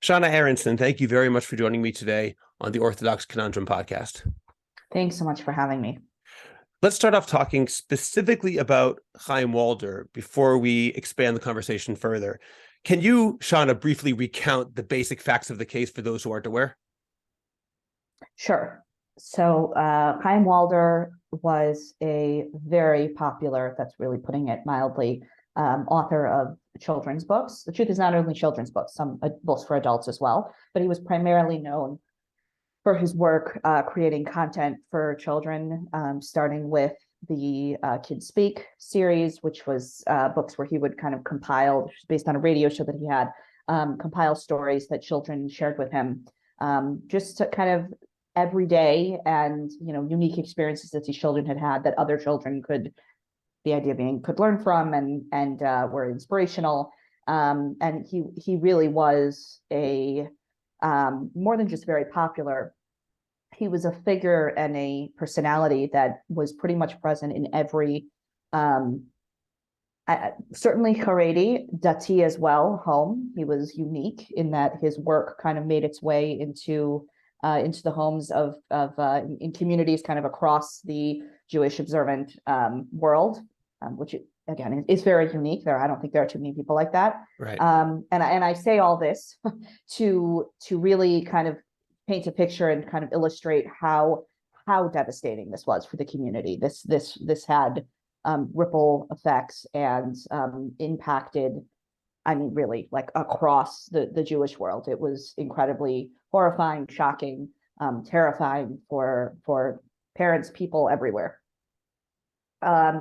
Shana Aaronson, thank you very much for joining me today on the Orthodox Conundrum podcast. Thanks so much for having me. Let's start off talking specifically about Chaim Walder before we expand the conversation further. Can you, Shana, briefly recount the basic facts of the case for those who aren't aware? Sure. Chaim Walder was a very popular, that's really putting it mildly, author of children's books. The truth is, not only children's books, some books for adults as well, but he was primarily known for his work creating content for children, starting with the Kids Speak series, which was books where he would kind of compile, based on a radio show that he had, compile stories that children shared with him, just to kind of everyday and unique experiences that these children had that other children could, the idea being, could learn from and were inspirational. And he really was a more than just very popular. He was a figure and a personality that was pretty much present in every, certainly Haredi, Dati as well, home. He was unique in that his work kind of made its way into the homes of in communities kind of across the Jewish observant world, which again is very unique. I don't think there are too many people like that. Right. And I say all this to really kind of paint a picture and kind of illustrate how devastating this was for the community. This had ripple effects and impacted, I mean, really, like across the Jewish world. It was incredibly horrifying, shocking, terrifying for parents, people everywhere.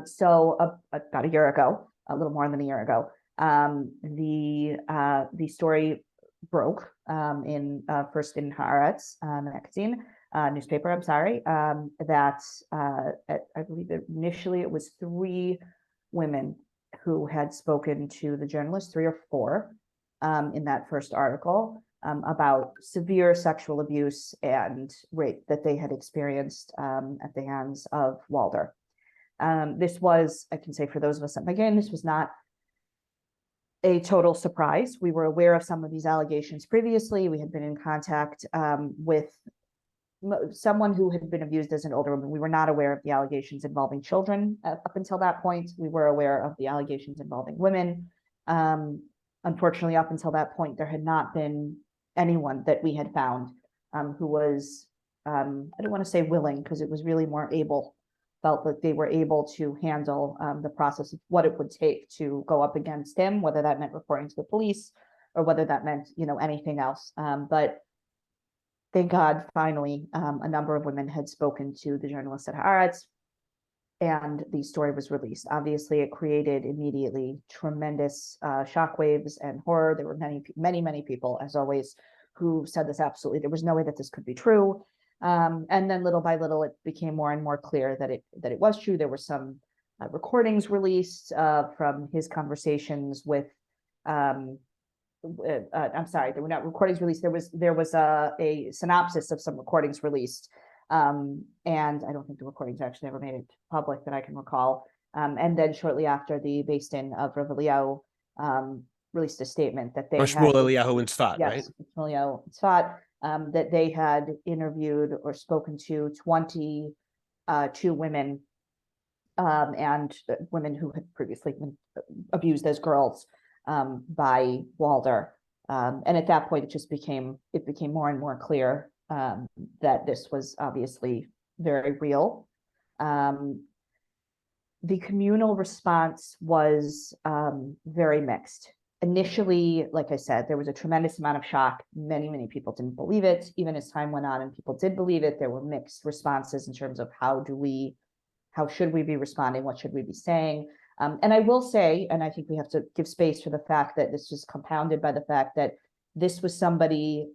So about a year ago, a little more than a year ago, the story broke first in Haaretz magazine, newspaper. I'm sorry, that I believe that initially it was 3 women who had spoken to the journalist, 3 or 4, in that first article, about severe sexual abuse and rape that they had experienced at the hands of Walder. This was, I can say for those of us, again, this was not a total surprise. We were aware of some of these allegations previously. We had been in contact with someone who had been abused as an older woman. We were not aware of the allegations involving children up until that point. We were aware of the allegations involving women. Unfortunately, up until that point, there had not been anyone that we had found who was, I don't want to say willing, because it was really more able, felt that they were able to handle the process of what it would take to go up against him, whether that meant reporting to the police or whether that meant, anything else. But thank God, finally, a number of women had spoken to the journalist at Haaretz, and the story was released. Obviously, it created immediately tremendous shockwaves and horror. There were many people, as always, who said this absolutely, there was no way that this could be true. And then little by little, it became more and more clear that it was true. There were some recordings released from his conversations with. I'm sorry, there were not recordings released. There was a synopsis of some recordings released, and I don't think the recordings actually ever made it public that I can recall. And then shortly after, the Beis Din of Rav Eliyahu released a statement that they had. Shmuel Eliyahu in Tzfat, yes, right? Shmuel Eliyahu in Tzfat. That they had interviewed or spoken to 22 women, and women who had previously been abused as girls by Walder. And at that point, it became more and more clear that this was obviously very real. The communal response was very mixed. Initially, like I said, there was a tremendous amount of shock. Many people didn't believe it. Even as time went on and people did believe it, there were mixed responses in terms of how should we be responding? What should we be saying? And I will say, and I think we have to give space for the fact that this was compounded by the fact that this was a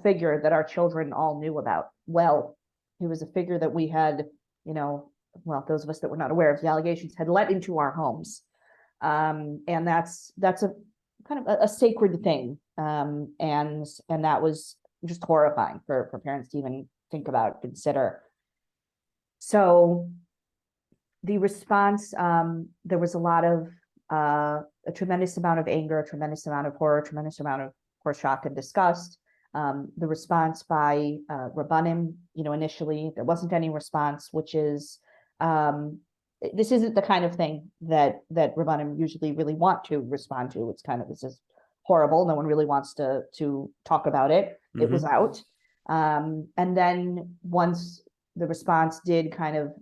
figure that our children all knew about. Well, he was a figure that we had, those of us that were not aware of the allegations had let into our homes. And that's a kind of a sacred thing. And that was just horrifying for parents to even think about, consider. So the response, there was a lot of a tremendous amount of anger, a tremendous amount of horror, a tremendous amount of course shock and disgust. The response by Rabbanim, initially there wasn't any response, which is this isn't the kind of thing that Rabbanim usually really want to respond to. It's kind of, this is horrible. No one really wants to talk about it. It was out. And then once the response did kind of,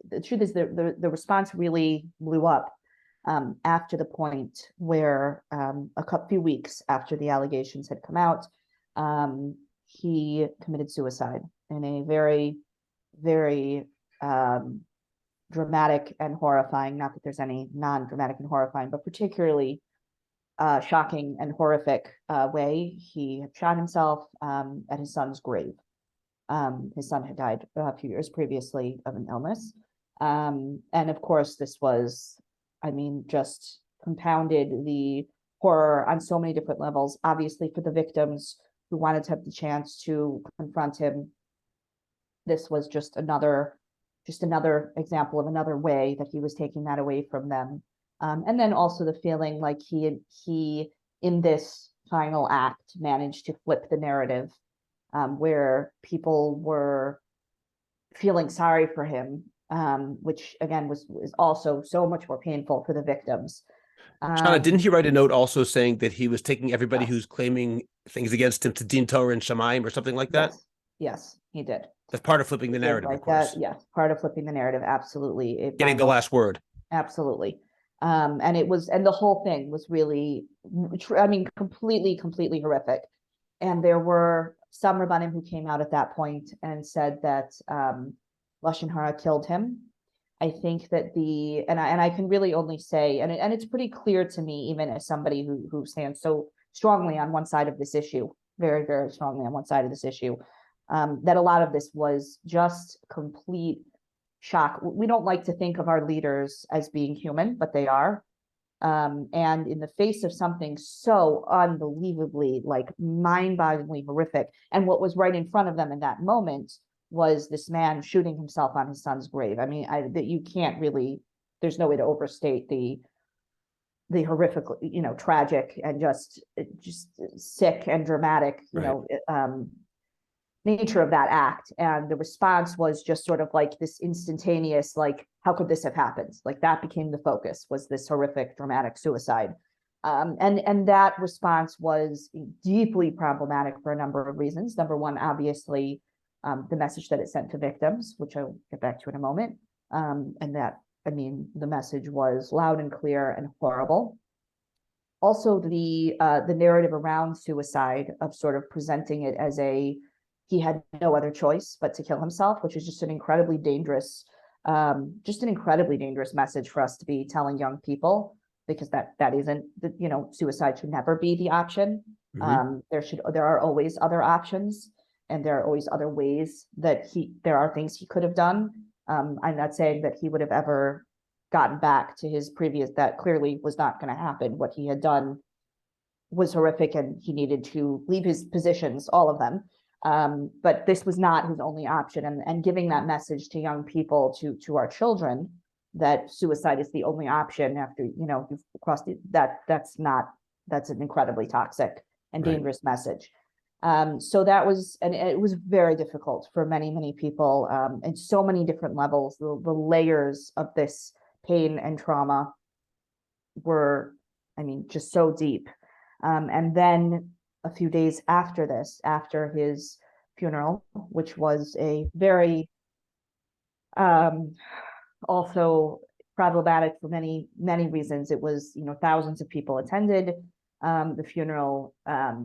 the truth is the response really blew up after the point where a few weeks after the allegations had come out, he committed suicide in a very, very dramatic and horrifying, not that there's any non-dramatic and horrifying, but particularly shocking and horrific way. He had shot himself at his son's grave. His son had died a few years previously of an illness. And of course, this was, just compounded the horror on so many different levels. Obviously, for the victims who wanted to have the chance to confront him, this was just another example of another way that he was taking that away from them. And then also the feeling like he in this final act managed to flip the narrative, where people were feeling sorry for him, which again was also so much more painful for the victims. Shana, didn't he write a note also saying that he was taking everybody who's claiming things against him to Din Torah and Shemaim or something like that? Yes, he did. That's part of flipping the narrative, like of course. That, yes, part of flipping the narrative, absolutely. Getting the last word. Absolutely. And the whole thing was really, completely horrific. And there were some Rabbanim who came out at that point and said that Lashon Hara killed him. I think that and I can really only say, and it's pretty clear to me, even as somebody who stands so strongly on one side of this issue, very, very strongly on one side of this issue, that a lot of this was just complete shock. We don't like to think of our leaders as being human, but they are. And in the face of something so unbelievably, mind-bogglingly horrific, and what was right in front of them in that moment was this man shooting himself on his son's grave. That you can't really, there's no way to overstate the horrific, tragic and just sick and dramatic, nature of that act. And the response was just sort of like this instantaneous, how could this have happened? That became the focus, was this horrific, dramatic suicide. And that response was deeply problematic for a number of reasons. Number one, obviously, the message that it sent to victims, which I'll get back to in a moment. And that, the message was loud and clear and horrible. Also, the narrative around suicide of sort of presenting it as he had no other choice but to kill himself, which is just an incredibly dangerous message for us to be telling young people, because that isn't, suicide should never be the option. There are always other options, and there are always other ways that there are things he could have done. I'm not saying that he would have ever gotten back to his previous, that clearly was not going to happen. What he had done was horrific, and he needed to leave his positions, all of them. But this was not his only option, and giving that message to young people, to our children, that suicide is the only option after, you've crossed that's an incredibly toxic and dangerous message. So that was, and it was very difficult for many, many people, in so many different levels. The layers of this pain and trauma were, just so deep. And then a few days after this, after his funeral, which was a very also problematic for many, many reasons. It was, thousands of people attended the funeral.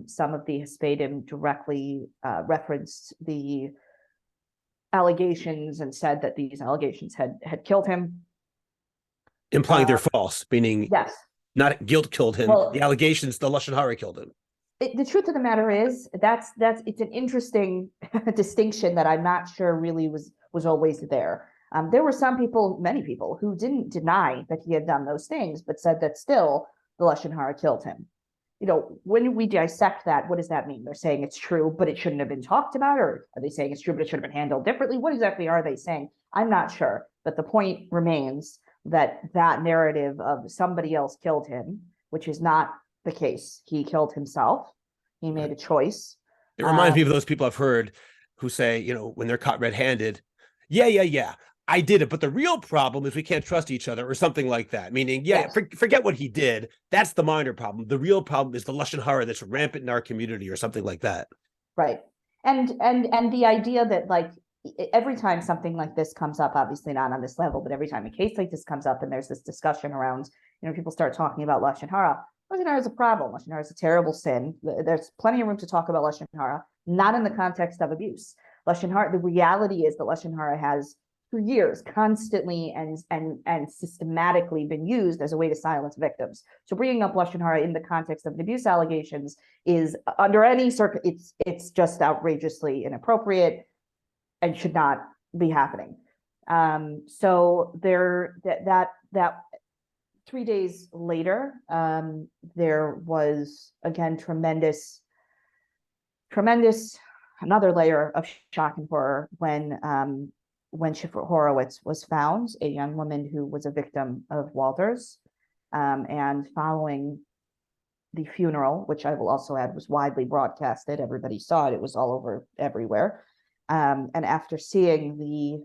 Some of the Hasidim directly referenced the allegations and said that these allegations had killed him. Implying they're false, meaning yes, not guilt killed him. Well, the allegations, the Lashon Hara killed him. The truth of the matter is it's an interesting distinction that I'm not sure really was always there. There were many people who didn't deny that he had done those things, but said that still the Lashon Hara killed him. When we dissect that, what does that mean? They're saying it's true, but it shouldn't have been talked about, or are they saying it's true, but it should have been handled differently? What exactly are they saying? I'm not sure, but the point remains that narrative of somebody else killed him which is not the case. He killed himself. He made a choice. It reminds me of those people I've heard who say, when they're caught red-handed, yeah, I did it, but the real problem is we can't trust each other, or something like that. Meaning, forget what he did. That's the minor problem. The real problem is the lashon hara that's rampant in our community, or something like that. Right. And the idea that, like, every time something like this comes up, obviously not on this level, but every time a case like this comes up and there's this discussion around, people start talking about lashon hara. Lashon hara is a problem. Lashon hara is a terrible sin. There's plenty of room to talk about lashon hara, not in the context of abuse. Lashon hara, the reality is that lashon hara has for years constantly and systematically been used as a way to silence victims. So bringing up lashon hara in the context of an abuse allegations is, under any circuit, it's just outrageously inappropriate and should not be happening. So that 3 days later, there was again tremendous another layer of shock and horror when Shifra Horowitz was found, a young woman who was a victim of Walder's, and following the funeral, which I will also add was widely broadcasted, everybody saw it, it was all over everywhere. And after seeing the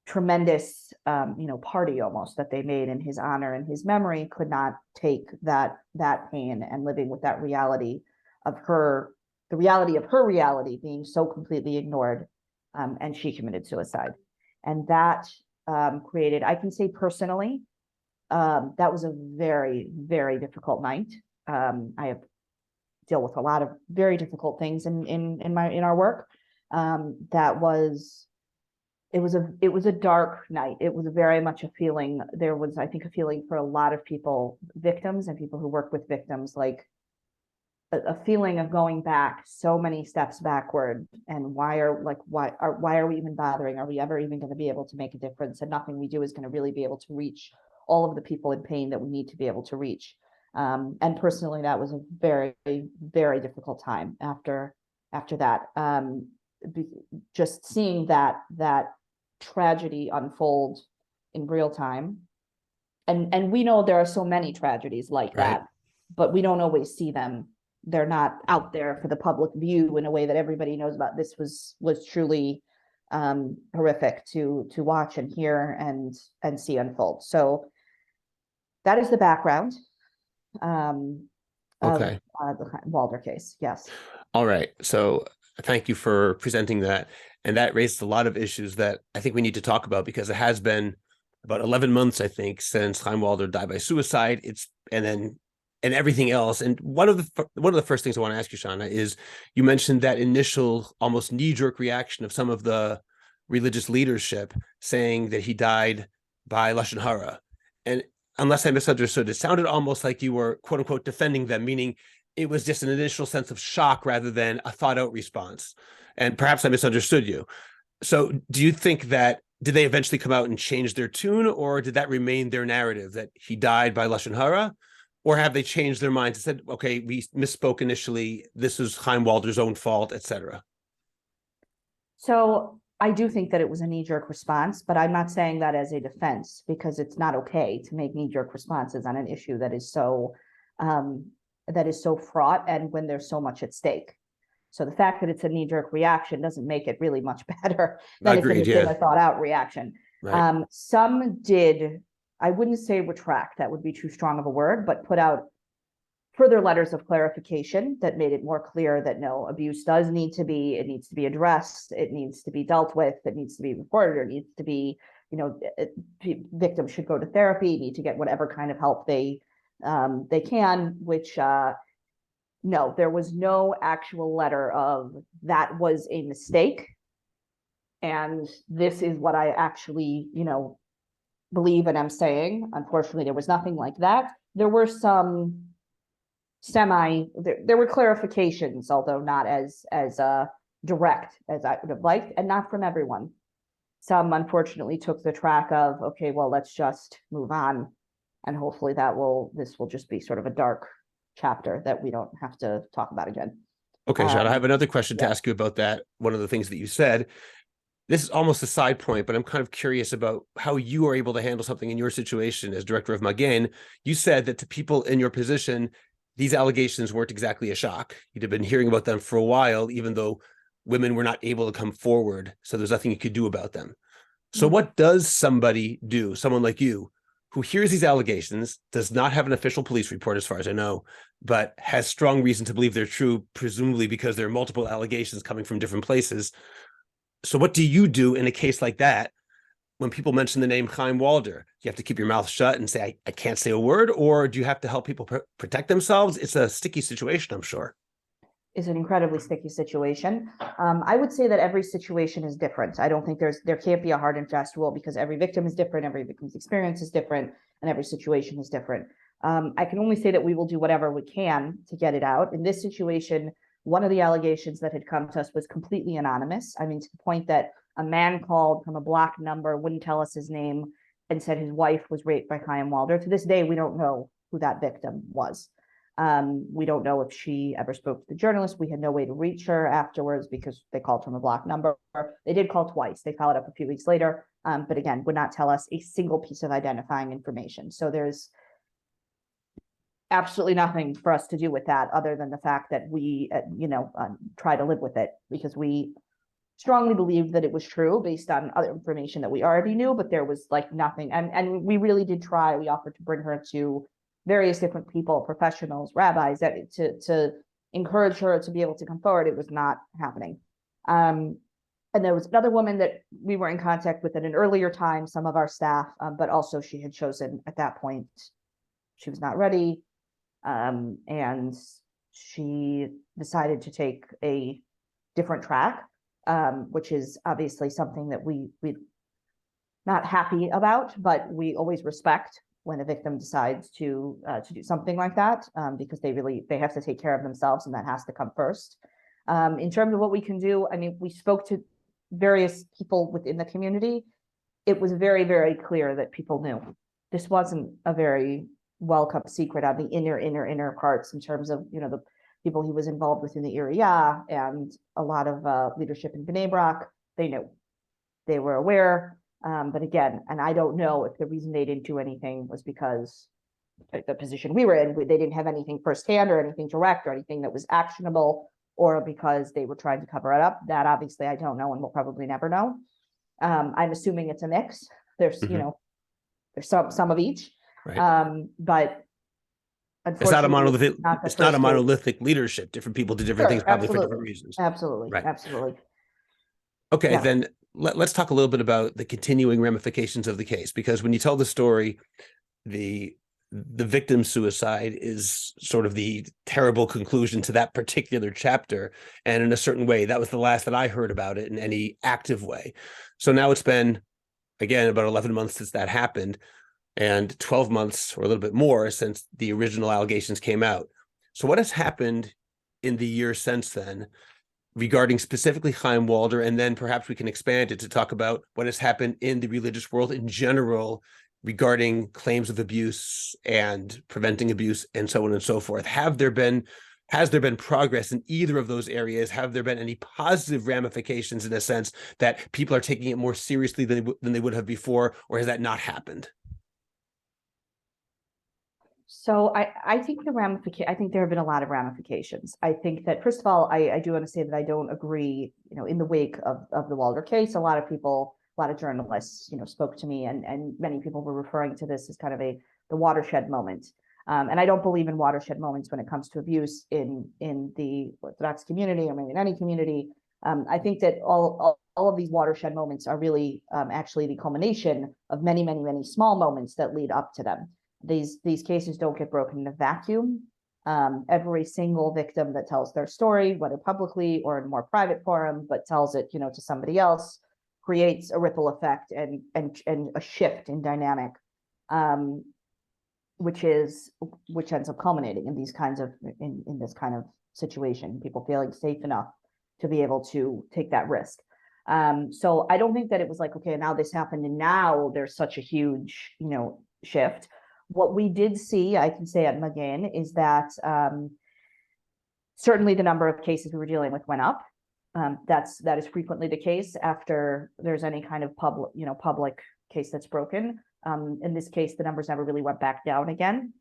tremendous, party almost that they made in his honor and his memory, could not take that pain, and living with that reality of the reality of her reality being so completely ignored, and she committed suicide. And that created, I can say personally, that was a very, very difficult night. I have dealt with a lot of very difficult things in our work. It was a dark night. It was very much a feeling. There was, I think, a feeling for a lot of people, victims and people who work with victims, like a feeling of going back so many steps backward, and why are we even bothering? Are we ever even going to be able to make a difference? And nothing we do is going to really be able to reach all of the people in pain that we need to be able to reach. And personally, that was a very, very difficult time after that. Just seeing that tragedy unfold in real time, and we know there are so many tragedies like that, but we don't always see them. They're not out there for the public view in a way that everybody knows about. This was truly horrific to watch and hear and see unfold. So that is the background of the Walder case. Yes. All right. So thank you for presenting that. And that raised a lot of issues that I think we need to talk about, because it has been about 11 months, I think, since Chaim Walder died by suicide. And everything else. And one of the first things I want to ask you, Shana, is you mentioned that initial almost knee-jerk reaction of some of the religious leadership saying that he died by lashon hara. And unless I misunderstood, it sounded almost like you were, quote unquote, defending them, meaning it was just an initial sense of shock rather than a thought-out response. And perhaps I misunderstood you. So do you think did they eventually come out and change their tune, or did that remain their narrative, that he died by lashon hara? Or have they changed their minds and said, okay, we misspoke initially, this is Chaim Walder's own fault, etc.? So I do think that it was a knee-jerk response, but I'm not saying that as a defense, because it's not okay to make knee-jerk responses on an issue that is so fraught, and when there's so much at stake. So the fact that it's a knee-jerk reaction doesn't make it really much better than if it had been a thought-out reaction. Right. Some did, I wouldn't say retract, that would be too strong of a word, but put out further letters of clarification that made it more clear that no, abuse needs to be addressed, it needs to be dealt with, it needs to be reported, or needs to be, victims should go to therapy, need to get whatever kind of help they can, which no, there was no actual letter of that was a mistake, and this is what I actually, believe and I'm saying. Unfortunately, there was nothing like that. There were some there were clarifications, although not as direct as I would have liked, and not from everyone. Some unfortunately took the track of, okay, well, let's just move on, and hopefully this will just be sort of a dark chapter that we don't have to talk about again. Okay, Shana, I have another question to ask you about that. One of the things that you said, this is almost a side point, but I'm kind of curious about how you are able to handle something in your situation as director of Magen. You said that to people in your position, these allegations weren't exactly a shock. You'd have been hearing about them for a while, even though women were not able to come forward. So there's nothing you could do about them. So what does somebody do, someone like you, who hears these allegations, does not have an official police report, as far as I know, but has strong reason to believe they're true, presumably because there are multiple allegations coming from different places? So what do you do in a case like that when people mention the name Chaim Walder? You have to keep your mouth shut and say, I can't say a word, or do you have to help people protect themselves? It's a sticky situation, I'm sure. Is an incredibly sticky situation. I would say that every situation is different. I don't think there can't be a hard and fast rule, because every victim is different, every victim's experience is different, and every situation is different. I can only say that we will do whatever we can to get it out. In this situation, one of the allegations that had come to us was completely anonymous. I mean, to the point that a man called from a blocked number, wouldn't tell us his name, and said his wife was raped by Chaim Walder. To this day, we don't know who that victim was. We don't know if she ever spoke to the journalist. We had no way to reach her afterwards because they called from a blocked number. They did call twice. They followed up a few weeks later, but again, would not tell us a single piece of identifying information. So there's absolutely nothing for us to do with that, other than the fact that we, try to live with it, because we strongly believed that it was true based on other information that we already knew, but there was like nothing. And we really did try. We offered to bring her to various different people, professionals, rabbis, to encourage her to be able to come forward. It was not happening. And there was another woman that we were in contact with at an earlier time, some of our staff, but also she had chosen at that point, she was not ready. And she decided to take a different track, which is obviously something that we're not happy about, but we always respect when a victim decides to do something like that, because they have to take care of themselves, and that has to come first. In terms of what we can do, I mean, we spoke to various people within the community. It was very, very clear that people knew. This wasn't a very well-kept secret on the inner parts, in terms of, the people he was involved with in the area and a lot of leadership in Bnei Brak. They knew. They were aware. But again, and I don't know if the reason they didn't do anything was because the position we were in, they didn't have anything firsthand or anything direct or anything that was actionable, or because they were trying to cover it up. That obviously I don't know, and we'll probably never know. I'm assuming it's a mix. There's, there's some of each. Right. But it's not a monolithic, it's not a monolithic case. leadership. Different people do different things, probably for different reasons. Absolutely. Right. Absolutely. Okay, then let's talk a little bit about the continuing ramifications of the case, because when you tell the story, the victim's suicide is sort of the terrible conclusion to that particular chapter. And in a certain way, that was the last that I heard about it in any active way. So now it's been, again, about 11 months since that happened, and 12 months or a little bit more since the original allegations came out. So what has happened in the year since then regarding specifically Chaim Walder, and then perhaps we can expand it to talk about what has happened in the religious world in general regarding claims of abuse and preventing abuse and so on and so forth. Has there been progress in either of those areas? Have there been any positive ramifications, in a sense that people are taking it more seriously than they would have before, or has that not happened? So I think I think there have been a lot of ramifications. I think that, first of all, I do want to say that I don't agree, in the wake of the Walder case, a lot of people, a lot of journalists, spoke to me, and many people were referring to this as kind of the watershed moment. And I don't believe in watershed moments when it comes to abuse in the Orthodox community, or maybe in any community. I think that all of these watershed moments are really actually the culmination of many, many, many small moments that lead up to them. These cases don't get broken in a vacuum. Every single victim that tells their story, whether publicly or in a more private forum, but tells it, to somebody else, creates a ripple effect and a shift in dynamic, which ends up culminating in in this kind of situation, people feeling safe enough to be able to take that risk. So I don't think that it was like, okay, now this happened and now there's such a huge, shift. What we did see, I can say at Magen, is that certainly the number of cases we were dealing with went up. That is frequently the case after there's any kind of public case that's broken. In this case, the numbers never really went back down again.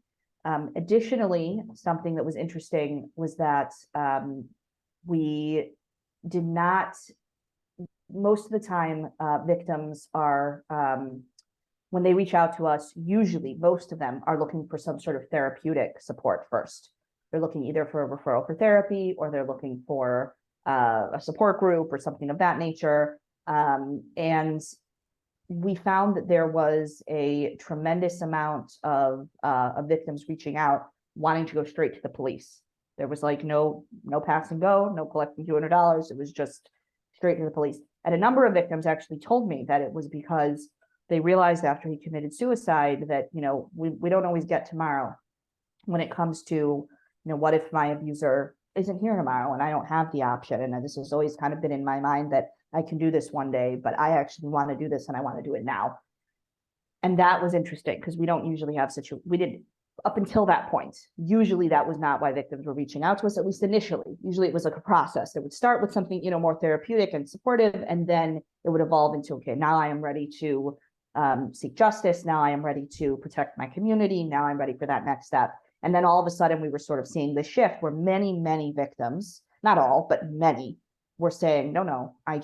Additionally, something that was interesting was that we did not, most of the time, victims are, when they reach out to us, usually most of them are looking for some sort of therapeutic support first. They're looking either for a referral for therapy, or they're looking for a support group or something of that nature. And we found that there was a tremendous amount of victims reaching out, wanting to go straight to the police. There was like no pass and go, no collecting $200. It was just straight to the police. And a number of victims actually told me that it was because they realized after he committed suicide that, we don't always get tomorrow when it comes to, what if my abuser isn't here tomorrow and I don't have the option? And this has always kind of been in my mind that I can do this one day, but I actually want to do this and I want to do it now. And that was interesting because we don't usually have we did up until that point. Usually that was not why victims were reaching out to us, at least initially. Usually it was like a process that would start with something, more therapeutic and supportive, and then it would evolve into, okay, now I am ready to seek justice. Now I am ready to protect my community. Now I'm ready for that next step. And then all of a sudden we were sort of seeing the shift where many victims, not all, but many, were saying, no, I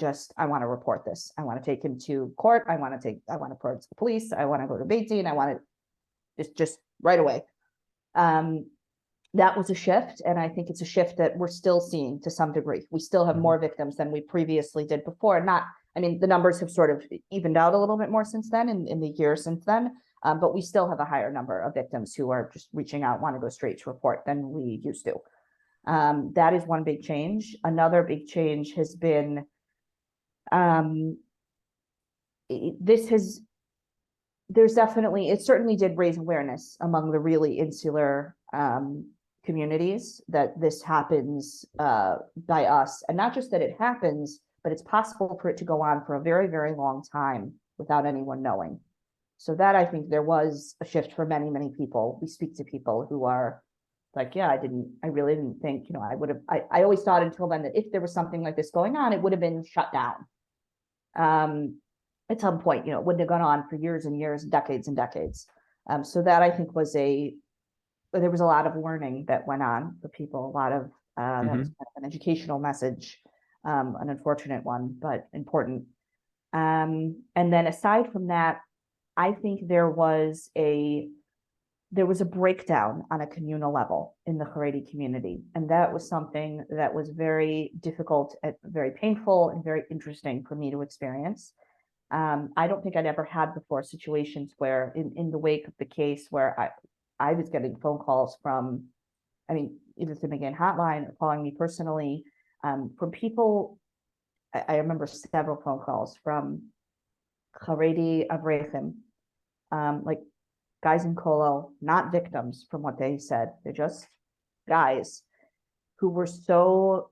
want to report this. I want to take him to court. I want to report it to the police. I want to go to Beit Din. I want to just right away. That was a shift. And I think it's a shift that we're still seeing to some degree. We still have more victims than we previously did before. The numbers have sort of evened out a little bit more since then, in the year since then. But we still have a higher number of victims who are just reaching out, want to go straight to report than we used to. That is one big change. Another big change has been, it certainly did raise awareness among the really insular communities that this happens by us. And not just that it happens, but it's possible for it to go on for a very, very long time without anyone knowing. So that, I think, there was a shift for many people. We speak to people who are like, yeah, I really didn't think, I always thought until then that if there was something like this going on, it would have been shut down. At some point, it wouldn't have gone on for years and years, decades and decades. So that, I think, there was a lot of learning that went on for people, a lot of, that was kind of an educational message, an unfortunate one, but important. And then aside from that, I think there was a breakdown on a communal level in the Haredi community. And that was something that was very difficult and very painful and very interesting for me to experience. I don't think I'd ever had before situations where in the wake of the case where I was getting phone calls from, either the McGinn hotline or calling me personally, from people. I remember several phone calls from Haredi Avrechim, like guys in Kolo, not victims from what they said. They're just guys who were so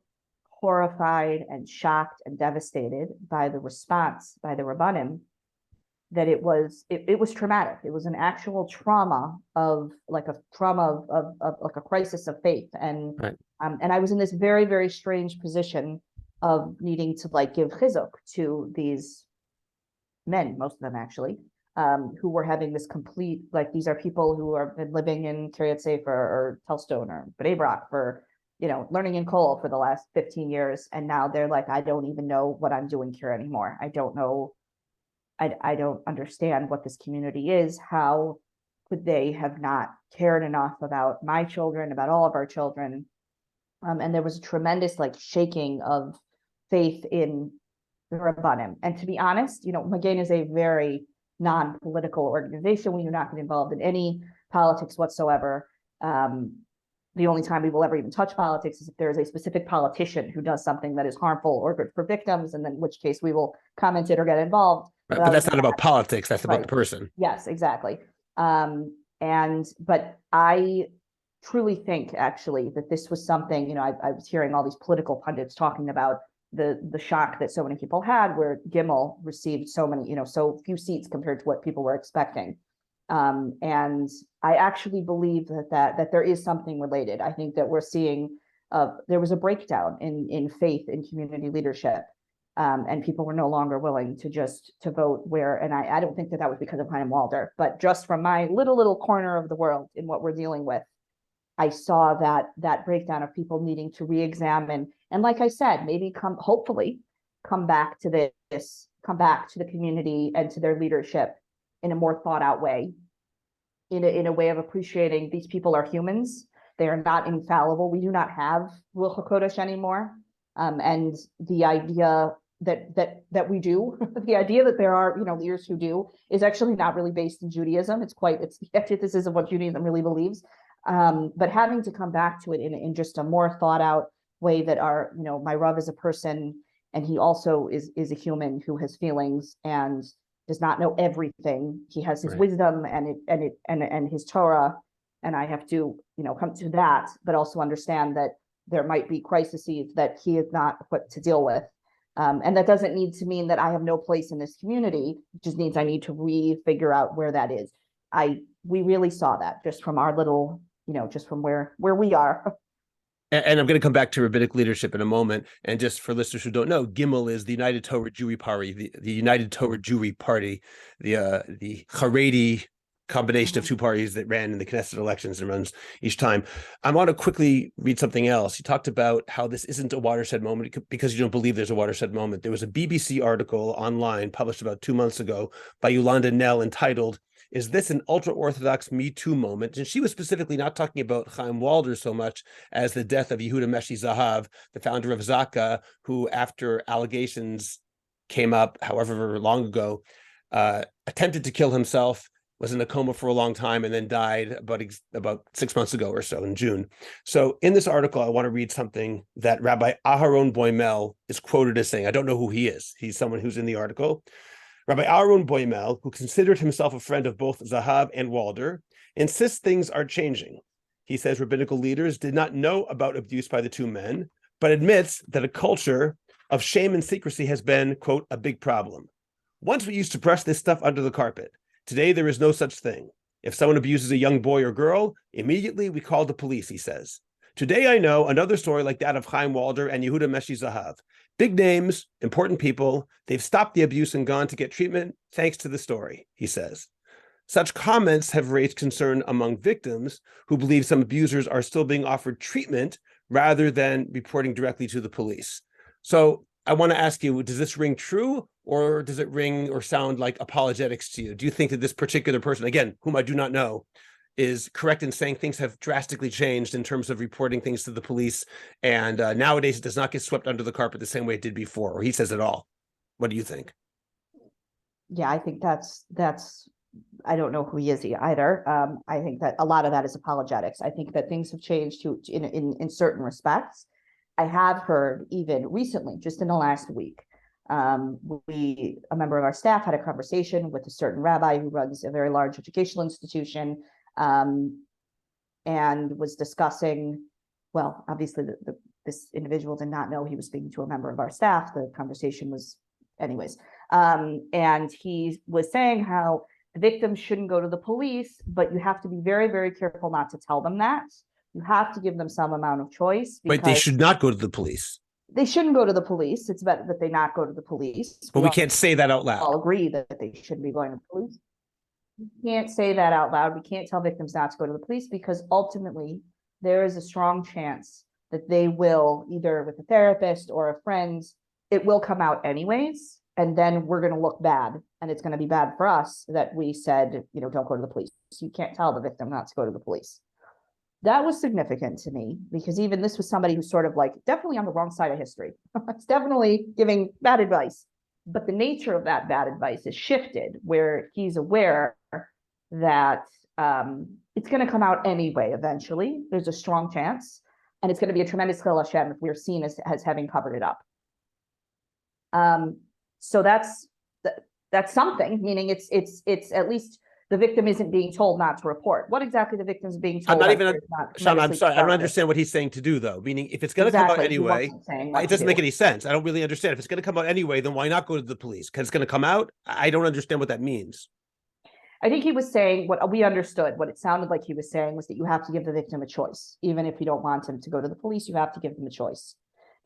horrified and shocked and devastated by the response by the Rabbanim that it was traumatic. It was an actual trauma of like a crisis of faith. And right. And I was in this very, very strange position of needing to like give chizuk to these men, most of them actually, who were having this complete, like, these are people who have been living in Kiryat Sefer or Telstone or Bnei Brak for, learning in Kol for the last 15 years. And now they're like, I don't even know what I'm doing here anymore. I don't know. I don't understand what this community is. How could they have not cared enough about my children, about all of our children? And there was a tremendous like shaking of faith in the Rabbanim. And to be honest, Magen is a very non-political organization. We do not get involved in any politics whatsoever. The only time we will ever even touch politics is if there is a specific politician who does something that is harmful or good for victims, and then in which case we will comment it or get involved. Right, but that's not about politics. That's about the person. Yes, exactly. But I truly think actually that this was something, I was hearing all these political pundits talking about the shock that so many people had, where Gimel received so many, so few seats compared to what people were expecting. And I actually believe that there is something related. I think that we're seeing there was a breakdown in faith in community leadership. And people were no longer willing to vote where, and I don't think that was because of Chaim Walder, but just from my little corner of the world in what we're dealing with, I saw that breakdown of people needing to re-examine. And like I said, maybe hopefully come back to the community and to their leadership in a more thought out way, in a way of appreciating these people are humans. They are not infallible. We do not have Ruach HaKodesh anymore. And the idea that we do, the idea that there are, leaders who do, is actually not really based in Judaism. It's the antithesis of what Judaism really believes. But having to come back to it in just a more thought out way that my Rav is a person, and he also is a human who has feelings and does not know everything. He has his wisdom and his Torah, and I have to, come to that, but also understand that there might be crises that he is not equipped to deal with. And that doesn't need to mean that I have no place in this community. It just means I need to figure out where that is. We really saw that just from our little, just from where we are. And I'm going to come back to rabbinic leadership in a moment. And just for listeners who don't know, Gimel is the United Torah Jewry Party, the United Torah Jewry Party, the Haredi combination of two parties that ran in the Knesset elections and runs each time. I want to quickly read something else. You talked about how this isn't a watershed moment because you don't believe there's a watershed moment. There was a BBC article online published about 2 months ago by Yolanda Nell entitled, "Is this an ultra-Orthodox Me Too moment?" And she was specifically not talking about Chaim Walder so much as the death of Yehuda Meshi-Zahav, the founder of Zaka, who, after allegations came up however long ago, attempted to kill himself, was in a coma for a long time, and then died about 6 months ago or so in June. So in this article, I want to read something that Rabbi Aharon Boimel is quoted as saying. I don't know who he is. He's someone who's in the article. Rabbi Aaron Boimel, who considered himself a friend of both Zahav and Walder, insists things are changing. He says rabbinical leaders did not know about abuse by the two men, but admits that a culture of shame and secrecy has been, quote, a big problem. Once we used to brush this stuff under the carpet. Today, there is no such thing. If someone abuses a young boy or girl, immediately we call the police, he says. Today, I know another story like that of Chaim Walder and Yehuda Meshi-Zahav. Big names, important people, they've stopped the abuse and gone to get treatment thanks to the story, he says. Such comments have raised concern among victims who believe some abusers are still being offered treatment rather than reporting directly to the police. So I want to ask you, does this ring true, or does it ring or sound like apologetics to you? Do you think that this particular person, again, whom I do not know, is correct in saying things have drastically changed in terms of reporting things to the police, and nowadays it does not get swept under the carpet the same way it did before, or he says it all? What do you think? Yeah, I think that's I don't know who he is either. I think that a lot of that is apologetics. I think that things have changed in certain respects. I have heard even recently, just in the last week, a member of our staff had a conversation with a certain rabbi who runs a very large educational institution, and was discussing, well, obviously this individual did not know he was speaking to a member of our staff. The conversation was, anyways, and he was saying how the victims shouldn't go to the police, but you have to be very, very careful not to tell them that. You have to give them some amount of choice. But they should not go to the police. They shouldn't go to the police. It's better that they not go to the police. But we can't say that out loud. All agree that they shouldn't be going to the police. We can't say that out loud. We can't tell victims not to go to the police, because ultimately there is a strong chance that they will, either with a therapist or a friend, it will come out anyways. And then we're going to look bad, and it's going to be bad for us that we said, don't go to the police. You can't tell the victim not to go to the police. That was significant to me, because even this was somebody who's sort of like definitely on the wrong side of history. It's definitely giving bad advice, but the nature of that bad advice is shifted, where he's aware that it's going to come out anyway. Eventually, there's a strong chance, and it's going to be a tremendous chil Hashem if we're seen as having covered it up. So that's something. Meaning, it's at least the victim isn't being told not to report. What exactly the victim's being told? I'm not even, Shana, I'm sorry. I don't understand what he's saying to do, though. Meaning, if it's going to come out anyway, it doesn't make any sense. I don't really understand. If it's going to come out anyway, then why not go to the police? Because it's going to come out? I don't understand what that means. I think he was saying what we understood, what it sounded like he was saying was that you have to give the victim a choice. Even if you don't want him to go to the police, you have to give them a choice.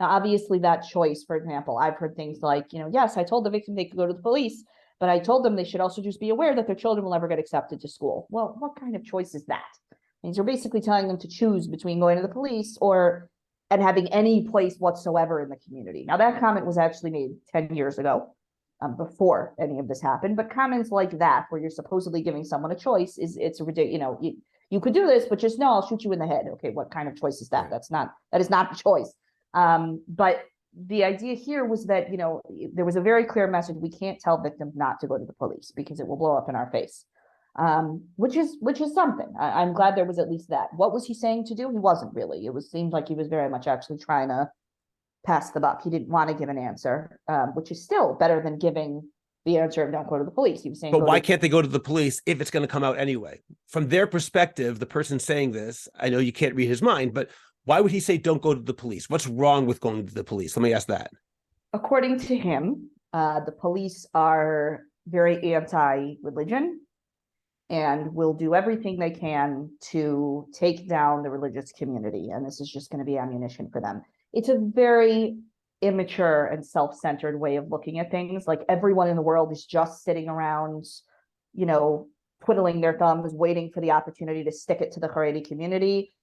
Now, obviously, that choice, for example, I've heard things like, yes, I told the victim they could go to the police, but I told them they should also just be aware that their children will never get accepted to school. Well, what kind of choice is that? Means you're basically telling them to choose between going to the police and having any place whatsoever in the community. Now, that comment was actually made 10 years ago. Before any of this happened, but comments like that, where you're supposedly giving someone a choice, it's a ridiculous. You could do this, but just no, I'll shoot you in the head. Okay, what kind of choice is that? That is not a choice. But the idea here was that there was a very clear message: we can't tell victims not to go to the police because it will blow up in our face. Which is something. I'm glad there was at least that. What was he saying to do? He wasn't really. Seemed like he was very much actually trying to pass the buck. He didn't want to give an answer, which is still better than giving the answer of don't go to the police. He was saying, but why can't they go to the police if it's going to come out anyway? From their perspective, the person saying this, I know you can't read his mind, but why would he say don't go to the police? What's wrong with going to the police? Let me ask that. According to him, the police are very anti-religion and will do everything they can to take down the religious community. And this is just going to be ammunition for them. It's a very immature and self-centered way of looking at things. Like everyone in the world is just sitting around, twiddling their thumbs, waiting for the opportunity to stick it to the Haredi community.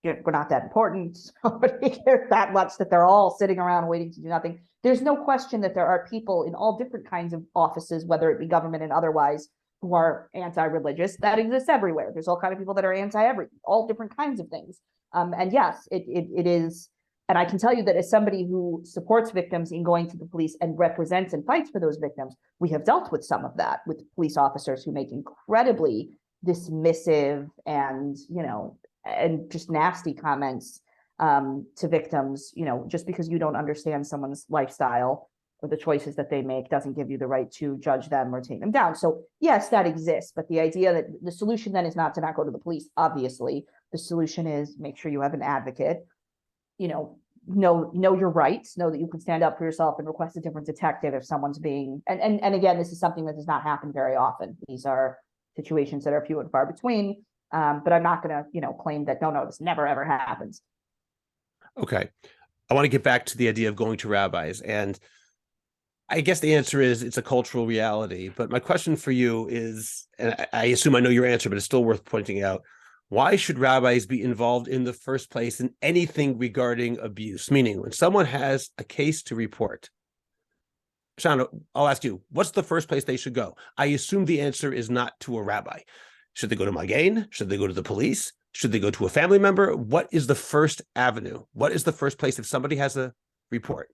We're not that important. Nobody cares that much that they're all sitting around waiting to do nothing. There's no question that there are people in all different kinds of offices, whether it be government and otherwise, who are anti-religious. That exists everywhere. There's all kinds of people that are anti-everything, all different kinds of things. And yes, it is. And I can tell you that as somebody who supports victims in going to the police and represents and fights for those victims, we have dealt with some of that with police officers who make incredibly dismissive and just nasty comments to victims. Just because you don't understand someone's lifestyle or the choices that they make doesn't give you the right to judge them or take them down. So yes, that exists, but the idea that the solution then is not to not go to the police. Obviously, the solution is make sure you have an advocate. Know your rights, know that you can stand up for yourself and request a different detective if someone's being, and again, this is something that does not happen very often. These are situations that are few and far between. But I'm not going to, claim that, no, this never, ever happens. Okay. I want to get back to the idea of going to rabbis. And I guess the answer is it's a cultural reality. But my question for you is, and I assume I know your answer, but it's still worth pointing out, why should rabbis be involved in the first place in anything regarding abuse? Meaning, when someone has a case to report, Shana, I'll ask you, what's the first place they should go? I assume the answer is not to a rabbi. Should they go to Magain? Should they go to the police? Should they go to a family member? What is the first avenue? What is the first place if somebody has a report,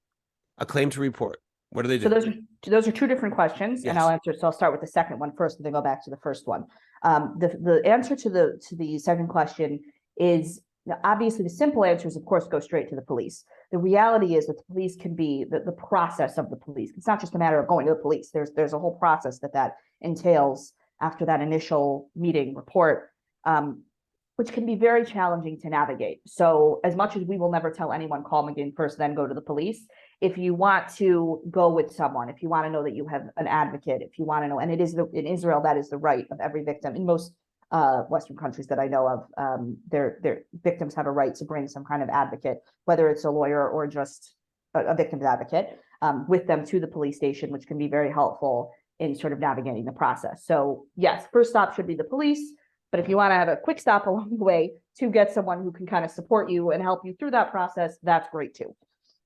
a claim to report? What do they do? So those are two different questions, Yes. And I'll answer. So I'll start with the second one first, and then go back to the first one. The answer to the second question is obviously the simple answer is, of course, go straight to the police. The reality is that the police can be the process of the police. It's not just a matter of going to the police. There's a whole process that entails after that initial meeting report, which can be very challenging to navigate. So as much as we will never tell anyone, call McGinn first, then go to the police. If you want to go with someone, if you want to know that you have an advocate, if you want to know, and it is in Israel, that is the right of every victim. In most Western countries that I know of, their victims have a right to bring some kind of advocate, whether it's a lawyer or just a victim's advocate, with them to the police station, which can be very helpful in sort of navigating the process. So yes, first stop should be the police. But if you want to have a quick stop along the way to get someone who can kind of support you and help you through that process, that's great too.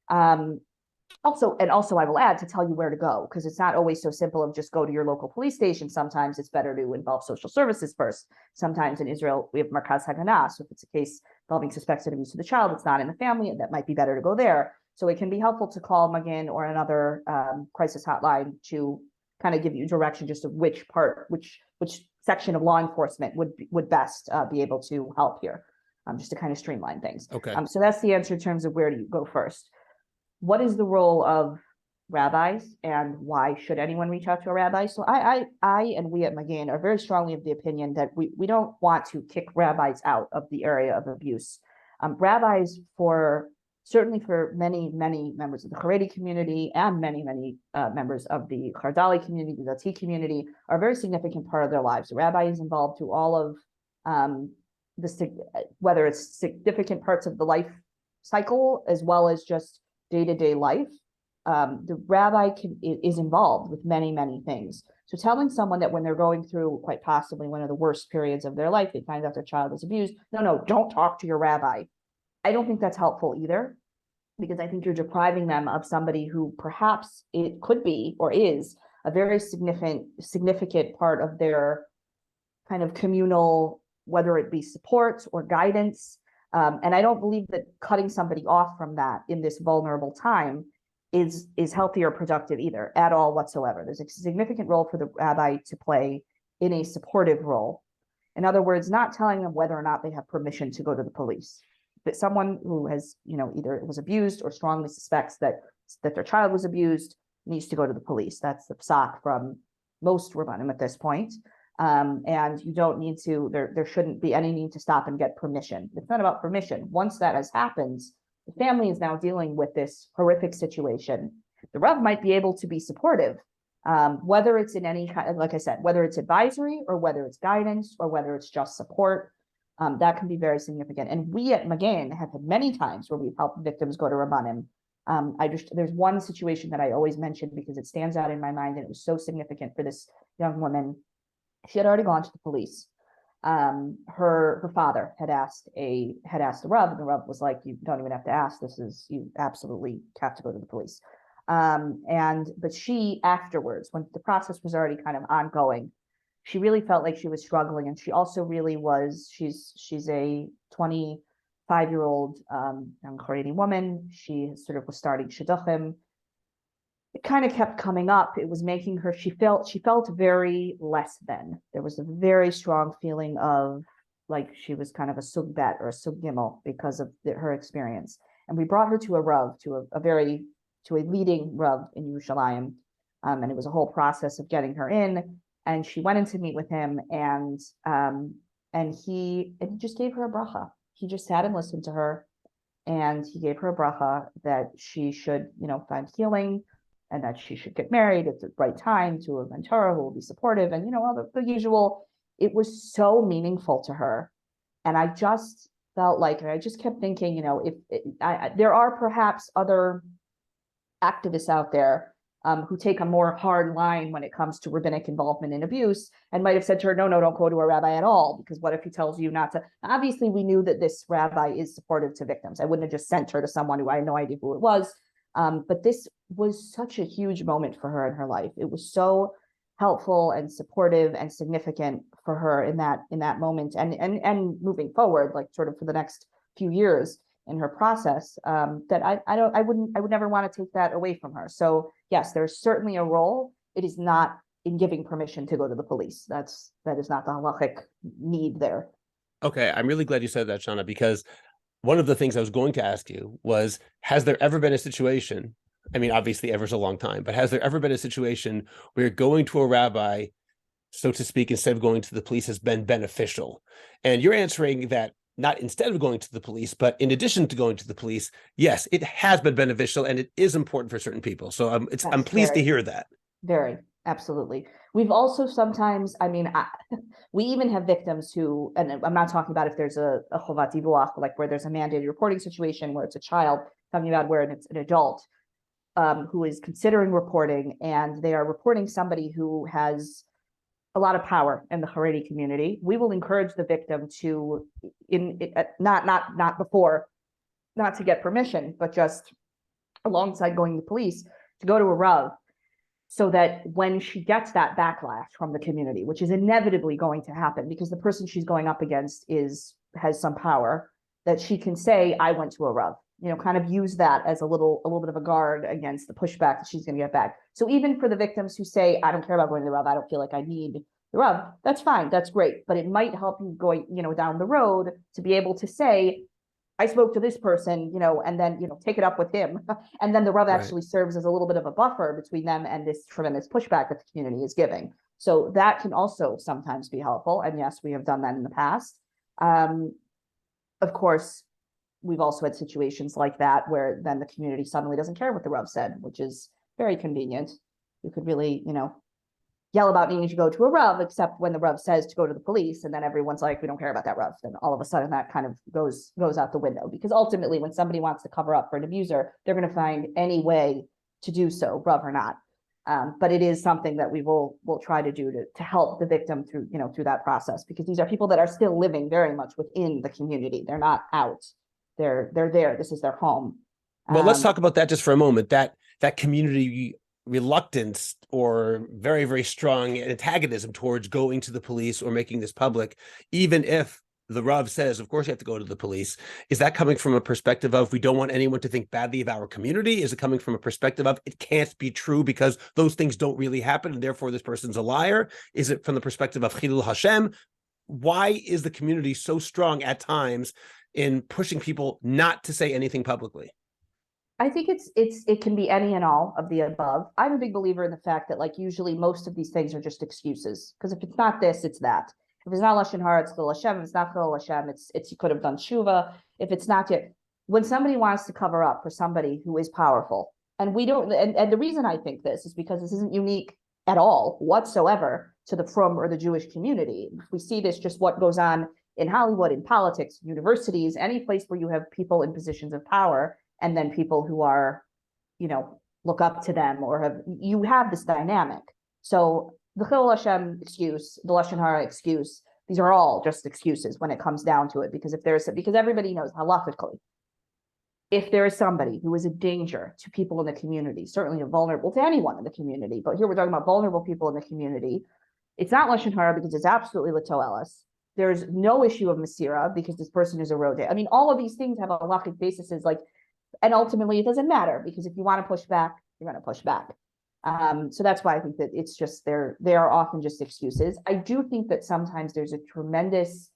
Also, I will add to tell you where to go, because it's not always so simple of just go to your local police station. Sometimes it's better to involve social services first. Sometimes in Israel, we have Markaz Haganah. So if it's a case involving suspected abuse of the child, it's not in the family, that might be better to go there. So it can be helpful to call Magin or another crisis hotline to kind of give you direction just of which section of law enforcement would best be able to help here, just to kind of streamline things. Okay. So that's the answer in terms of where do you go first. What is the role of rabbis and why should anyone reach out to a rabbi? So I and we at Magin are very strongly of the opinion that we don't want to kick rabbis out of the area of abuse. Rabbis for certainly for many, many members of the Haredi community and many, many members of the Chardali community, the Dati community, are a very significant part of their lives. The rabbi is involved through all of whether it's significant parts of the life cycle as well as just day-to-day life. The rabbi is involved with many, many things. So telling someone that when they're going through quite possibly one of the worst periods of their life, they find out their child is abused, no, don't talk to your rabbi. I don't think that's helpful either, because I think you're depriving them of somebody who perhaps it could be or is a very significant part of their kind of communal, whether it be support or guidance. And I don't believe that cutting somebody off from that in this vulnerable time is healthy or productive either, at all whatsoever. There's a significant role for the rabbi to play in a supportive role. In other words, not telling them whether or not they have permission to go to the police. But someone who has, either was abused or strongly suspects that their child was abused needs to go to the police. That's the psak from most rabbanim at this point. And you don't need to, there shouldn't be any need to stop and get permission. It's not about permission. Once that has happened, the family is now dealing with this horrific situation. The Rav might be able to be supportive, whether it's in any kind, like I said, whether it's advisory or whether it's guidance or whether it's just support. That can be very significant. And we at Magen have had many times where we've helped victims go to Rabbanim. There's one situation that I always mention because it stands out in my mind, and it was so significant for this young woman. She had already gone to the police. Her father had asked the Rav, and the Rav was like, "You don't even have to ask. You absolutely have to go to the police." But she afterwards, when the process was already kind of ongoing, she really felt like she was struggling, and she also really was. She's a 25-year-old young Haredi woman. She sort of was starting shidduchim. It kind of kept coming up. It was making her. She felt very less than. There was a very strong feeling of like she was kind of a sug bet or a sug gimel because of her experience. And we brought her to a Rav, to a leading Rav in Yerushalayim, and it was a whole process of getting her in. And she went in to meet with him, and he just gave her a bracha. He just sat and listened to her, and he gave her a bracha that she should, find healing, and that she should get married at the right time to a mentor who will be supportive, and all the usual. It was so meaningful to her, and I just felt like, and I just kept thinking, there are perhaps other activists out there who take a more hard line when it comes to rabbinic involvement in abuse, and might have said to her, no, don't go to a rabbi at all, because what if he tells you not to? Obviously, we knew that this rabbi is supportive to victims. I wouldn't have just sent her to someone who I had no idea who it was. But this was such a huge moment for her in her life. It was so helpful and supportive and significant for her in that moment, and moving forward, like sort of for the next few years in her process, that I would never want to take that away from her. So yes, there's certainly a role. It is not in giving permission to go to the police. That is not the halachic need there. Okay, I'm really glad you said that, Shana, because one of the things I was going to ask you was, has there ever been a situation, I mean, obviously ever's a long time, but has there ever been a situation where going to a rabbi, so to speak, instead of going to the police has been beneficial? And you're answering that not instead of going to the police, but in addition to going to the police, yes, it has been beneficial and it is important for certain people. So I'm pleased to hear that. Very, absolutely. We've also sometimes, we even have victims who, and I'm not talking about if there's a chovat divuach, like where there's a mandated reporting situation where it's a child, talking about where it's an adult who is considering reporting, and they are reporting somebody who has a lot of power in the Haredi community. We will encourage the victim to, not to get permission, but just alongside going to the police, to go to a Rav, so that when she gets that backlash from the community, which is inevitably going to happen because the person she's going up against has some power, that she can say, I went to a Rav, kind of use that as a little bit of a guard against the pushback that she's going to get back. So even for the victims who say, I don't care about going to the Rav, I don't feel like I need the Rav, that's fine, that's great. But it might help you going, down the road to be able to say, I spoke to this person, and then, take it up with him. And then the Rav actually serves as a little bit of a buffer between them and this tremendous pushback that the community is giving. So that can also sometimes be helpful. And yes, we have done that in the past. Of course, we've also had situations like that where then the community suddenly doesn't care what the Rav said, which is very convenient. You could really, yell about needing to go to a Rav, except when the Rav says to go to the police, and then everyone's like, we don't care about that Rav. Then all of a sudden that kind of goes out the window, because ultimately when somebody wants to cover up for an abuser, they're going to find any way to do so, Rav or not. But it is something that we'll try to do to help the victim through that process, because these are people that are still living very much within the community. They're not out. They're there. This is their home. Well, let's talk about that just for a moment. That community reluctance or very, very strong antagonism towards going to the police or making this public, even if the Rav says, of course, you have to go to the police. Is that coming from a perspective of we don't want anyone to think badly of our community? Is it coming from a perspective of it can't be true because those things don't really happen and therefore this person's a liar? Is it from the perspective of Chilul Hashem? Why is the community so strong at times in pushing people not to say anything publicly? I think it can be any and all of the above. I'm a big believer in the fact that, like, usually most of these things are just excuses, because if it's not this, it's that. If it's not Lashon Hara, it's Chilul Hashem. If it's not Chilul Hashem, it's you could have done tshuva. If it's not yet, when somebody wants to cover up for somebody who is powerful, and we don't, and the reason I think this is because this isn't unique at all whatsoever to the Frum or the Jewish community. We see this just what goes on in Hollywood, in politics, universities, any place where you have people in positions of power, and then people who are, look up to them, or you have this dynamic. So the Chilul Hashem excuse, the Lashon Hara excuse, these are all just excuses when it comes down to it, because because everybody knows halakhically, if there is somebody who is a danger to people in the community, certainly vulnerable to anyone in the community, but here we're talking about vulnerable people in the community, it's not Lashon Hara because it's absolutely l'toelas. There's no issue of Masira because this person is a rodeh. I mean, all of these things have a halachic basis, and ultimately it doesn't matter, because if you want to push back, you're going to push back. So that's why I think that it's just they are often just excuses. I do think that sometimes there's a tremendous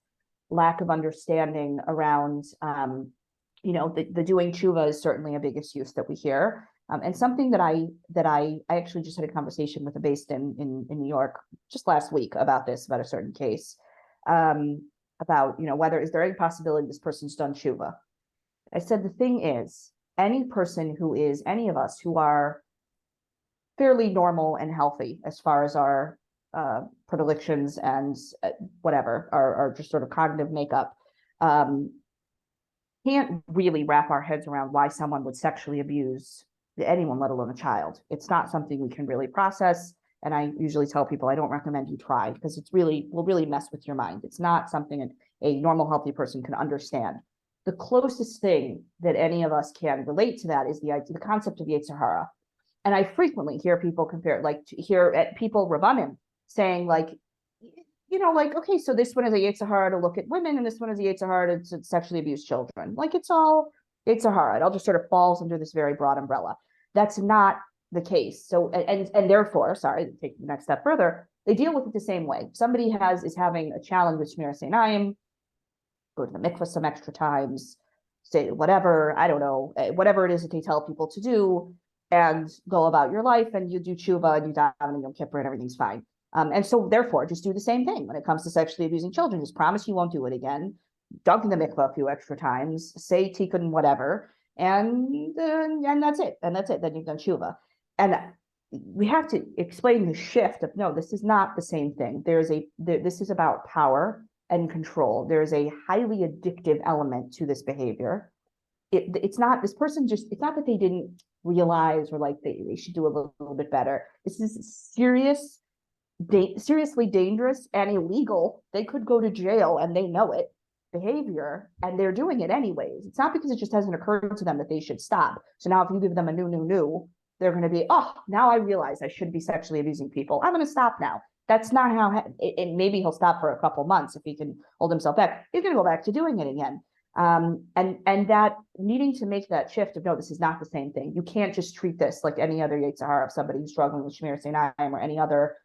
lack of understanding around, the doing tshuva is certainly a big excuse that we hear. And something that I actually just had a conversation with a based in New York just last week about a certain case, about, whether is there any possibility this person's done tshuva. I said, the thing is, any person who is, any of us who are fairly normal and healthy as far as our predilections and whatever, our just sort of cognitive makeup, can't really wrap our heads around why someone would sexually abuse anyone, let alone a child. It's not something we can really process. And I usually tell people, I don't recommend you try, because will really mess with your mind. It's not something a normal, healthy person can understand. The closest thing that any of us can relate to that is the concept of Yetzer Hara. And I frequently hear people compare, hear at people Rabbanim saying okay, so this one is a Yetzer Hara to look at women, and this one is a Yetzer Hara to sexually abuse children. It's all Yetzer Hara. It all just sort of falls under this very broad umbrella. That's not the case. So, and therefore, sorry, to take the next step further, they deal with it the same way. Somebody is having a challenge with Shmir Seinayim, go to the mikvah some extra times, say whatever, I don't know, whatever it is that they tell people to do, and go about your life, and you do tshuva, and you daven and Yom Kippur, and everything's fine. And so therefore, just do the same thing when it comes to sexually abusing children. Just promise you won't do it again. Dunk in the mikvah a few extra times, say tikkun whatever, and that's it. And that's it. Then you've done tshuva. And we have to explain the shift of, no, this is not the same thing. This is about power and control. There is a highly addictive element to this behavior. It's not this person it's not that they didn't realize, or they should do a little bit better. This is seriously dangerous and illegal. They could go to jail, and they know it, behavior, and they're doing it anyways. It's not because it just hasn't occurred to them that they should stop. So now if you give them a new, they're going to be, oh, now I realize I shouldn't be sexually abusing people. I'm going to stop now. That's not how, and maybe he'll stop for a couple months if he can hold himself back. He's going to go back to doing it again. And that needing to make that shift of, no, this is not the same thing. You can't just treat this like any other Yetzer Hara of somebody who's struggling with Shmir Seinayim or any other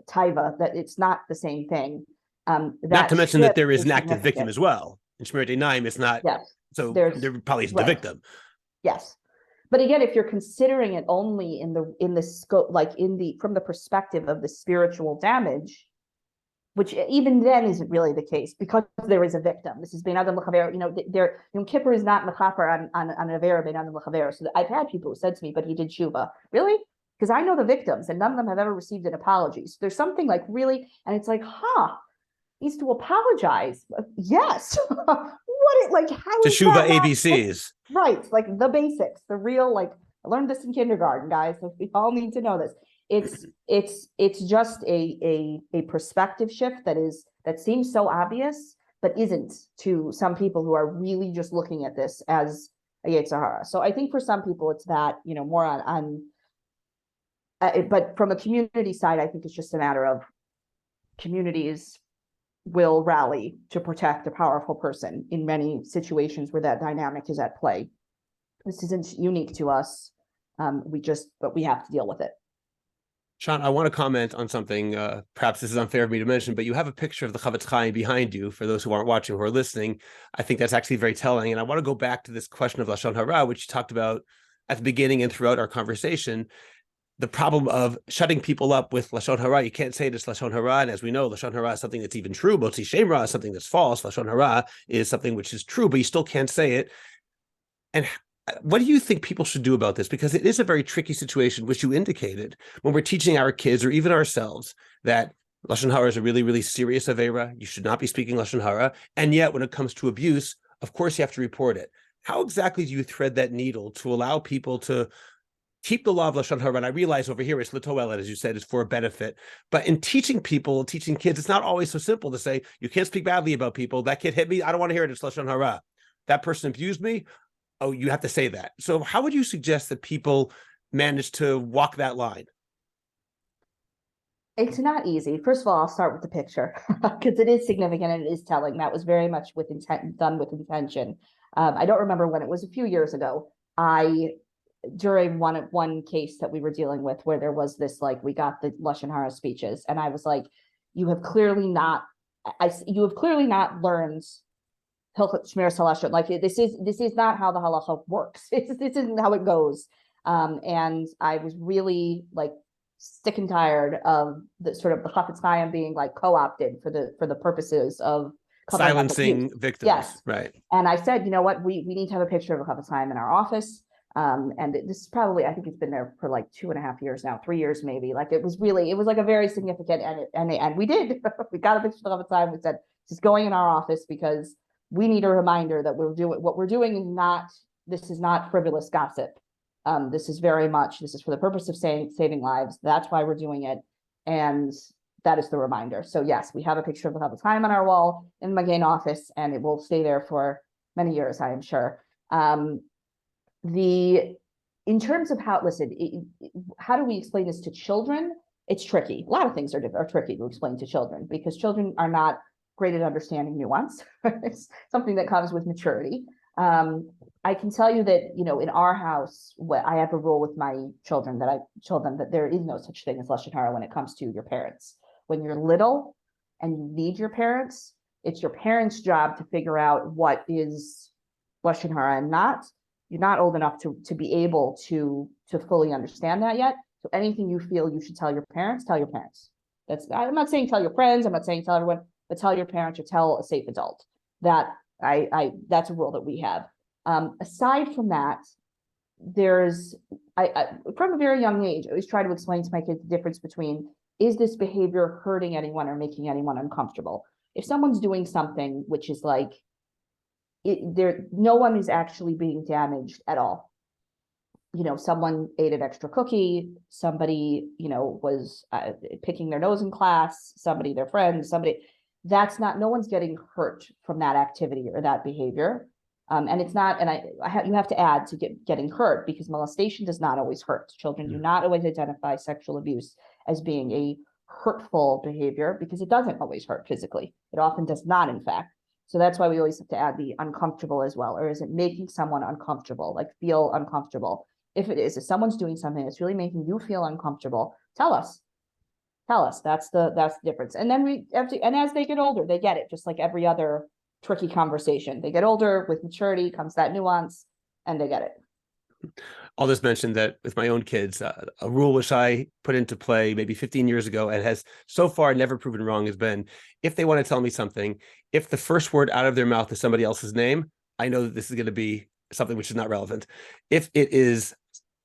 taiva, that it's not the same thing. Not to mention that there is an active victim as well. In Shmir Seinayim, it's not, yes, so there probably isn't the victim. Yes. But again, if you're considering it only in the scope, from the perspective of the spiritual damage, which even then isn't really the case because there is a victim. This is bein adam l'chaver. Yom Kippur is not mechaper on an avera bein adam l'chaver. So I've had people who said to me, "But he did tshuva." Really? Because I know the victims, and none of them have ever received an apology. So there's something like really, and it's like, needs to apologize. Yes. How is Teshuva that not, ABCs. right? Like the basics, the real, like, I learned this in kindergarten, guys. So we all need to know this. It's just a perspective shift that seems so obvious, but isn't to some people who are really just looking at this as a Yetzer Hara. So I think for some people it's that, more on but from a community side, I think it's just a matter of communities will rally to protect a powerful person in many situations where that dynamic is at play. This isn't unique to us. But we have to deal with it. Sean, I want to comment on something. Perhaps this is unfair of me to mention, but you have a picture of the Chavetz Chaim behind you. For those who aren't watching, who are listening, I think that's actually very telling. And I want to go back to this question of Lashon Hara, which you talked about at the beginning and throughout our conversation. The problem of shutting people up with Lashon Hara. You can't say this Lashon Hara. And as we know, Lashon Hara is something that's even true. Motzi Shem Ra is something that's false. Lashon Hara is something which is true, but you still can't say it. And what do you think people should do about this? Because it is a very tricky situation, which you indicated, when we're teaching our kids or even ourselves that Lashon Hara is a really, really serious avera. You should not be speaking Lashon Hara. And yet when it comes to abuse, of course you have to report it. How exactly do you thread that needle to allow people to keep the law of Lashon Hara? And I realize over here it's L'toelet, as you said, is for a benefit. But in teaching people, teaching kids, it's not always so simple to say, you can't speak badly about people. That kid hit me. I don't want to hear it. It's Lashon Hara. That person abused me. Oh, you have to say that. So how would you suggest that people manage to walk that line? It's not easy. First of all, I'll start with the picture because it is significant and it is telling. That was very much with intent, done with intention. I don't remember when, it was a few years ago. During one case that we were dealing with, where there was this, like, we got the Lashon Hara speeches, and I was like, you have clearly not learned Hilchot Shmiras Halashon. Like, this is not how the halacha works. This isn't how it goes. And I was really, like, sick and tired of the sort of the Chavetz Chaim being, like, co-opted for the purposes of silencing victims. Yes, right. And I said, you know what, we need to have a picture of a Chavetz Chaim in our office. And this is probably, I think it's been there for like 2.5 years now, 3 years maybe. Like, it was like a very significant, and we did. We got a picture of the Chavetz. We said, this is going in our office because we need a reminder that what we're doing this is not frivolous gossip. This is for the purpose of saving lives. That's why we're doing it. And that is the reminder. So yes, we have a picture of the Chavetz Chaim on our wall in the Magen office, and it will stay there for many years, I am sure. In terms of how do we explain this to children? It's tricky. A lot of things are tricky to explain to children because children are not great at understanding nuance. It's something that comes with maturity. I can tell you that, in our house, I have a rule with my children that I told them that there is no such thing as Lashon Hara when it comes to your parents. When you're little and you need your parents, it's your parents' job to figure out what is Lashon Hara and not. You're not old enough to be able to fully understand that yet. So anything you feel you should tell your parents, tell your parents. I'm not saying tell your friends, I'm not saying tell everyone, but tell your parents or tell a safe adult. That's a rule that we have. Aside from that, from a very young age, I always try to explain to my kids the difference between, is this behavior hurting anyone or making anyone uncomfortable? If someone's doing something which is like, no one is actually being damaged at all. Someone ate an extra cookie, somebody, was picking their nose in class, their friend, no one's getting hurt from that activity or that behavior. And it's not, and you have to add to getting hurt, because molestation does not always hurt. Children do not always identify sexual abuse as being a hurtful behavior, because it doesn't always hurt physically. It often does not, in fact. So that's why we always have to add the uncomfortable as well. Or is it making someone uncomfortable, like feel uncomfortable? If someone's doing something that's really making you feel uncomfortable, tell us. That's the difference. And then and as they get older, they get it, just like every other tricky conversation. They get older, with maturity comes that nuance, and they get it. I'll just mention that with my own kids, a rule which I put into play maybe 15 years ago and has so far never proven wrong has been, if they want to tell me something, if the first word out of their mouth is somebody else's name, I know that this is going to be something which is not relevant. If it is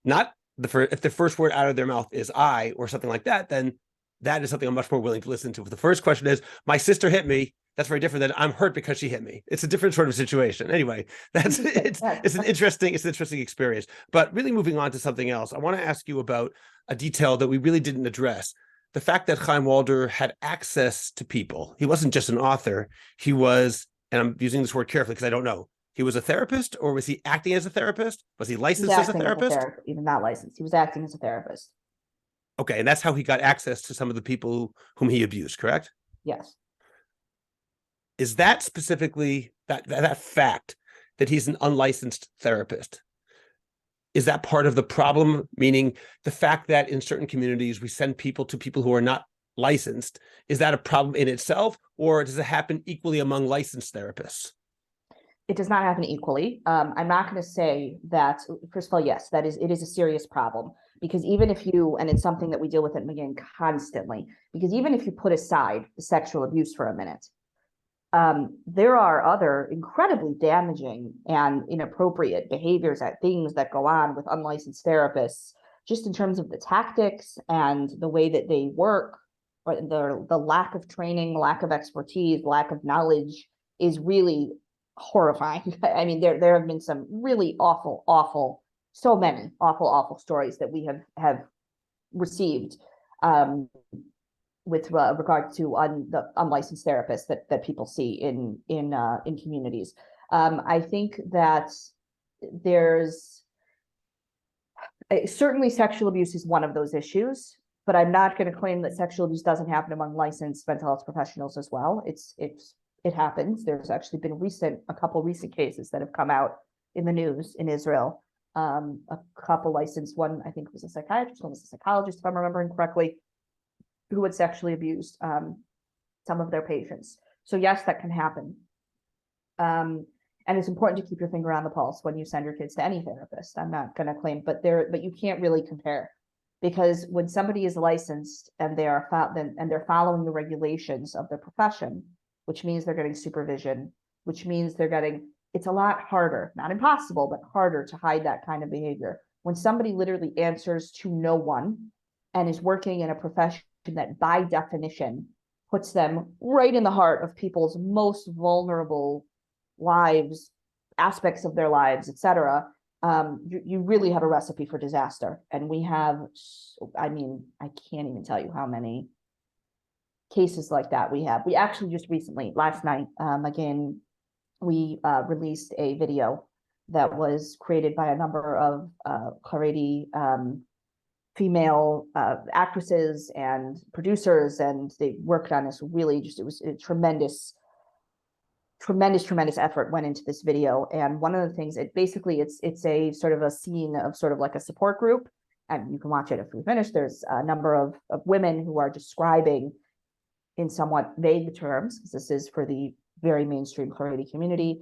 not if the first word out of their mouth is I or something like that, then that is something I'm much more willing to listen to. If the first question is, my sister hit me, that's very different than I'm hurt because she hit me. It's a different sort of situation. Anyway, it's an interesting experience. But really moving on to something else, I want to ask you about a detail that we really didn't address. The fact that Chaim Walder had access to people. He wasn't just an author. He was, and I'm using this word carefully because I don't know, he was a therapist, or was he acting as a therapist? Was he licensed as a therapist? Even not licensed. He was acting as a therapist. Okay, and that's how he got access to some of the people whom he abused, correct? Yes. Is that specifically that fact that he's an unlicensed therapist? Is that part of the problem? Meaning the fact that in certain communities we send people to people who are not licensed, is that a problem in itself, or does it happen equally among licensed therapists? It does not happen equally. I'm not going to say that, first of all, yes, it is a serious problem, because even if you, and it's something that we deal with at McGinn constantly, because even if you put aside the sexual abuse for a minute, there are other incredibly damaging and inappropriate behaviors, things that go on with unlicensed therapists, just in terms of the tactics and the way that they work, or the lack of training, lack of expertise, lack of knowledge is really horrifying. I mean, there have been some really awful, so many awful stories that we have received with regard to the unlicensed therapists that people see in communities. I think that there's certainly sexual abuse is one of those issues, but I'm not going to claim that sexual abuse doesn't happen among licensed mental health professionals as well. It happens. There's actually been a couple recent cases that have come out in the news in Israel. A couple licensed, one I think was a psychiatrist, one was a psychologist, if I'm remembering correctly, who had sexually abused some of their patients. So yes, that can happen. And it's important to keep your finger on the pulse when you send your kids to any therapist. I'm not going to claim, but you can't really compare, because when somebody is licensed and they're following the regulations of their profession, which means they're getting supervision, which means it's a lot harder, not impossible, but harder to hide that kind of behavior. When somebody literally answers to no one and is working in a profession that by definition puts them right in the heart of people's most vulnerable lives, aspects of their lives, etc., you really have a recipe for disaster. And we have, I mean, I can't even tell you how many cases like that we have. We actually just recently, last night, again, we released a video that was created by a number of Haredi female actresses and producers, and they worked on this really it was a tremendous effort went into this video. And one of the things, it's a sort of a scene of sort of like a support group, and you can watch it if we finish. There's a number of women who are describing in somewhat vague terms, because this is for the very mainstream Haredi community,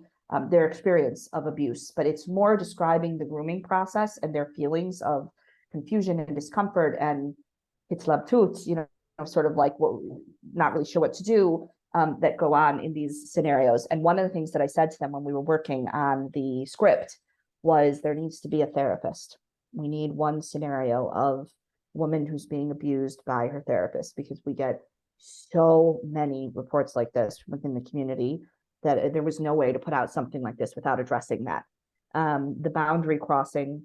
their experience of abuse, but it's more describing the grooming process and their feelings of confusion and discomfort and hitlabtut, sort of like not really sure what to do, that go on in these scenarios. And one of the things that I said to them when we were working on the script was, there needs to be a therapist. We need one scenario of a woman who's being abused by her therapist, because we get so many reports like this within the community that there was no way to put out something like this without addressing that. The boundary crossing,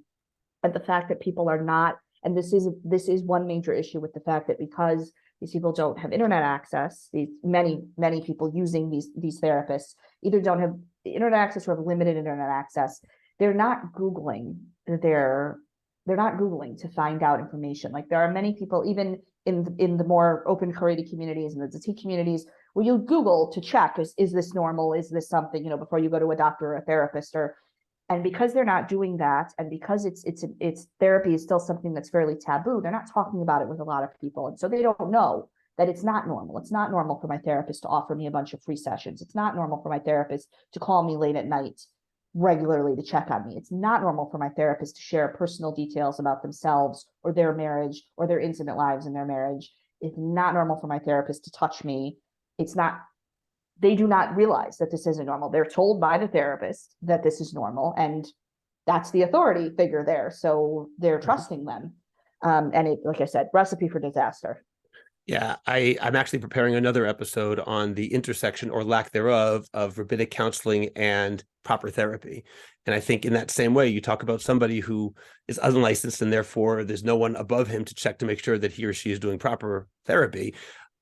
and the fact that people are not, and this is one major issue with the fact that because these people don't have internet access, these many people using these therapists either don't have internet access or have limited internet access. They're not Googling to find out information. Like, there are many people, even in the more open Haredi communities and the Dati communities, where you Google to check, is this normal? Is this something, before you go to a doctor or a therapist? And because they're not doing that, and because it's therapy is still something that's fairly taboo, they're not talking about it with a lot of people. And so they don't know that it's not normal. It's not normal for my therapist to offer me a bunch of free sessions. It's not normal for my therapist to call me late at night regularly to check on me. It's not normal for my therapist to share personal details about themselves or their marriage or their intimate lives in their marriage. It's not normal for my therapist to touch me. It's not, they do not realize that this isn't normal. They're told by the therapist that this is normal, and that's the authority figure there. So they're trusting them. And it, like I said, recipe for disaster. Yeah, I'm actually preparing another episode on the intersection or lack thereof of rabbinic counseling and proper therapy. And I think in that same way, you talk about somebody who is unlicensed and therefore there's no one above him to check to make sure that he or she is doing proper therapy.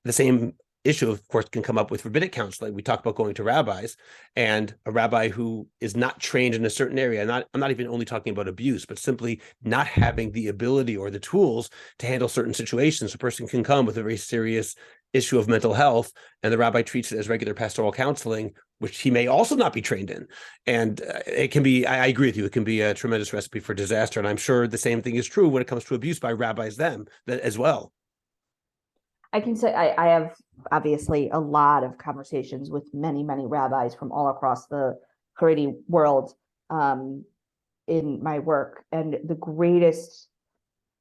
The same issue, of course, can come up with rabbinic counseling. We talk about going to rabbis, and a rabbi who is not trained in a certain area. I'm not even only talking about abuse, but simply not having the ability or the tools to handle certain situations. A person can come with a very serious issue of mental health, and the rabbi treats it as regular pastoral counseling, which he may also not be trained in. And it can be, I agree with you, it can be a tremendous recipe for disaster. And I'm sure the same thing is true when it comes to abuse by rabbis as well. I can say I have obviously a lot of conversations with many, many rabbis from all across the Haredi world in my work. And the greatest,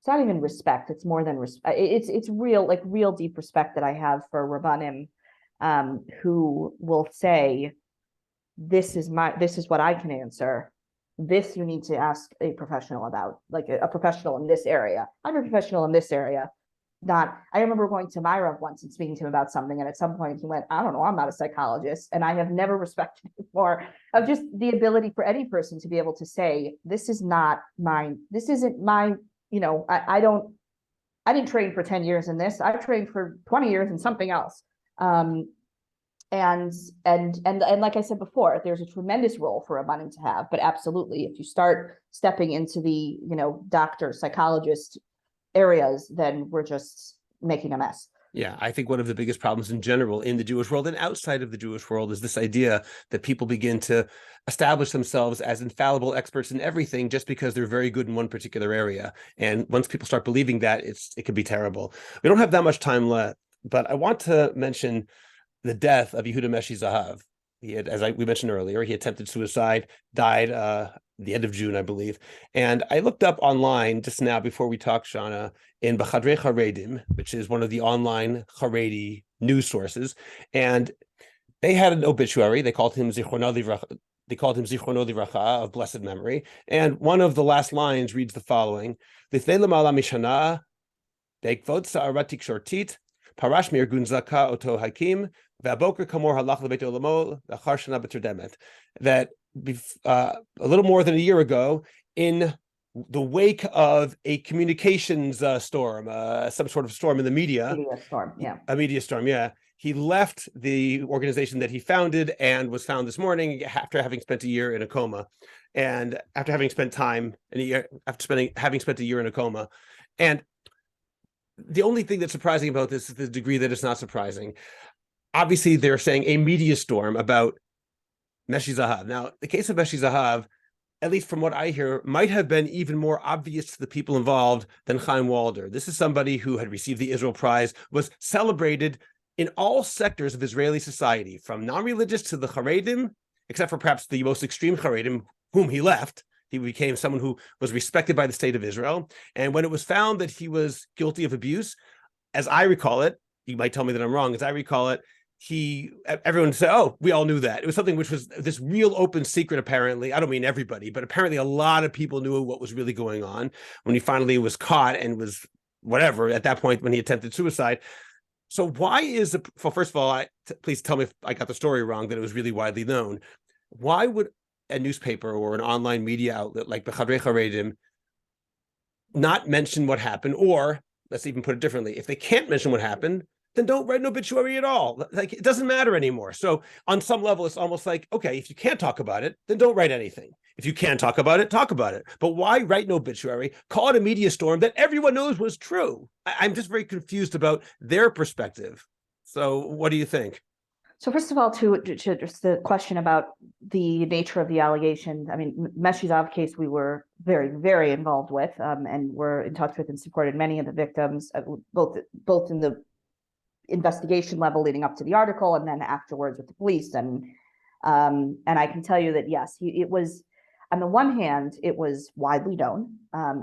it's not even respect, it's more than respect. It's real, like real deep respect that I have for Rabbanim who will say, this is what I can answer. This you need to ask a professional about, like a professional in this area. I'm a professional in this area. I remember going to my Rav once and speaking to him about something, and at some point he went, I don't know, I'm not a psychologist. And I have never respected him more of just the ability for any person to be able to say, this is not mine. This isn't my, I didn't train for 10 years in this. I trained for 20 years in something else. And like I said before, there's a tremendous role for a Rabbanim to have, but absolutely, if you start stepping into the, doctor, psychologist areas, then we're just making a mess. Yeah, I think one of the biggest problems in general in the Jewish world and outside of the Jewish world is this idea that people begin to establish themselves as infallible experts in everything just because they're very good in one particular area. And once people start believing that, it could be terrible. We don't have that much time left, but I want to mention the death of Yehuda Meshi-Zahav. He had, we mentioned earlier, he attempted suicide, died the end of June, I believe. And I looked up online just now before we talked, Shana, in B'chadrei Charedim, which is one of the online Haredi news sources. And they had an obituary. They called him Zichrono Livracha, of blessed memory. And one of the last lines reads the following: L'fnei l'ma'ala mishana, be'ekvot sa'ara tikshortit, parash mi'argun Zaka oto hakim, ve'aboker kamor halach lebeit olamo, lachar shana b'terdemet. That a little more than a year ago, in the wake of a communications storm, some sort of storm in the media. A media storm, yeah. He left the organization that he founded and was found this morning after having spent a year in a coma. And after having spent having spent a year in a coma. And the only thing that's surprising about this is the degree that it's not surprising. Obviously, they're saying a media storm about Meshi-Zahav. Now, the case of Meshi-Zahav, at least from what I hear, might have been even more obvious to the people involved than Chaim Walder. This is somebody who had received the Israel Prize, was celebrated in all sectors of Israeli society, from non-religious to the Haredim, except for perhaps the most extreme Haredim, whom he left. He became someone who was respected by the state of Israel. And when it was found that he was guilty of abuse, as I recall it, you might tell me that I'm wrong, as I recall it, everyone said, oh, we all knew that. It was something which was this real open secret, apparently. I don't mean everybody, but apparently a lot of people knew what was really going on when he finally was caught and was whatever at that point when he attempted suicide. So why is first of all, please tell me if I got the story wrong, that it was really widely known. Why would a newspaper or an online media outlet like B'chadrei Charedim not mention what happened? Or let's even put it differently, if they can't mention what happened, then don't write an obituary at all. Like, it doesn't matter anymore. So on some level, it's almost like, okay, if you can't talk about it, then don't write anything. If you can talk about it, talk about it. But why write an obituary, call it a media storm that everyone knows was true? I'm just very confused about their perspective. So what do you think? So first of all, to just the question about the nature of the allegations, I mean, Meshi-Zahav case we were very, very involved with, and we're in touch with and supported many of the victims, both in the investigation level leading up to the article and then afterwards with the police. And And I can tell you that, yes, it was, on the one hand, it was widely known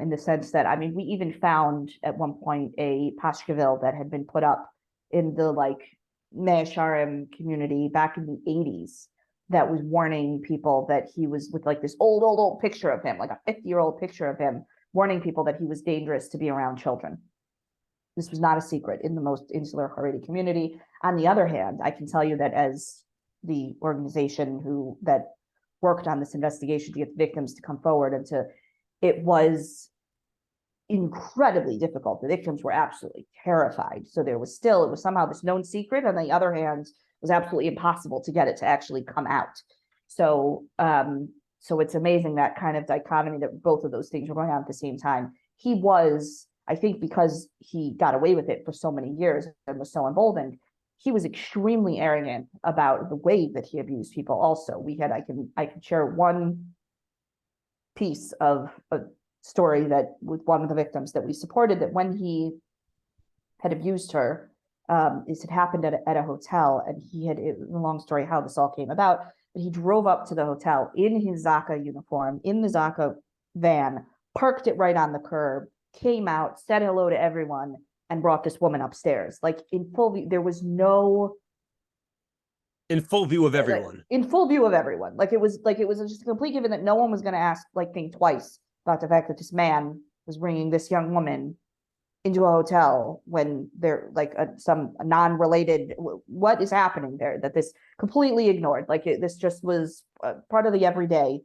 in the sense that, I mean, we even found at one point a pashkevil that had been put up in the like Me'asharim community back in the 80s that was warning people that he was, with like this old picture of him, like a 50-year-old picture of him, warning people that he was dangerous to be around children. This was not a secret in the most insular Haredi community. On the other hand, I can tell you that as the organization that worked on this investigation to get the victims to come forward it was incredibly difficult. The victims were absolutely terrified. So it was somehow this known secret. On the other hand, it was absolutely impossible to get it to actually come out. So it's amazing that kind of dichotomy that both of those things were going on at the same time. He was, I think, because he got away with it for so many years and was so emboldened, he was extremely arrogant about the way that he abused people. Also, I can share one piece of a story that with one of the victims that we supported, that when he had abused her, this had happened at a hotel, and it was a long story how this all came about, but he drove up to the hotel in his Zaka uniform, in the Zaka van, parked it right on the curb, came out, said hello to everyone, and brought this woman upstairs, like in full view. There was no, in full view of everyone. In full view of everyone. Like it was just a complete given that no one was going to think twice about the fact that this man was bringing this young woman into a hotel when they're like some non-related, what is happening there, that this completely ignored. This just was part of the everyday.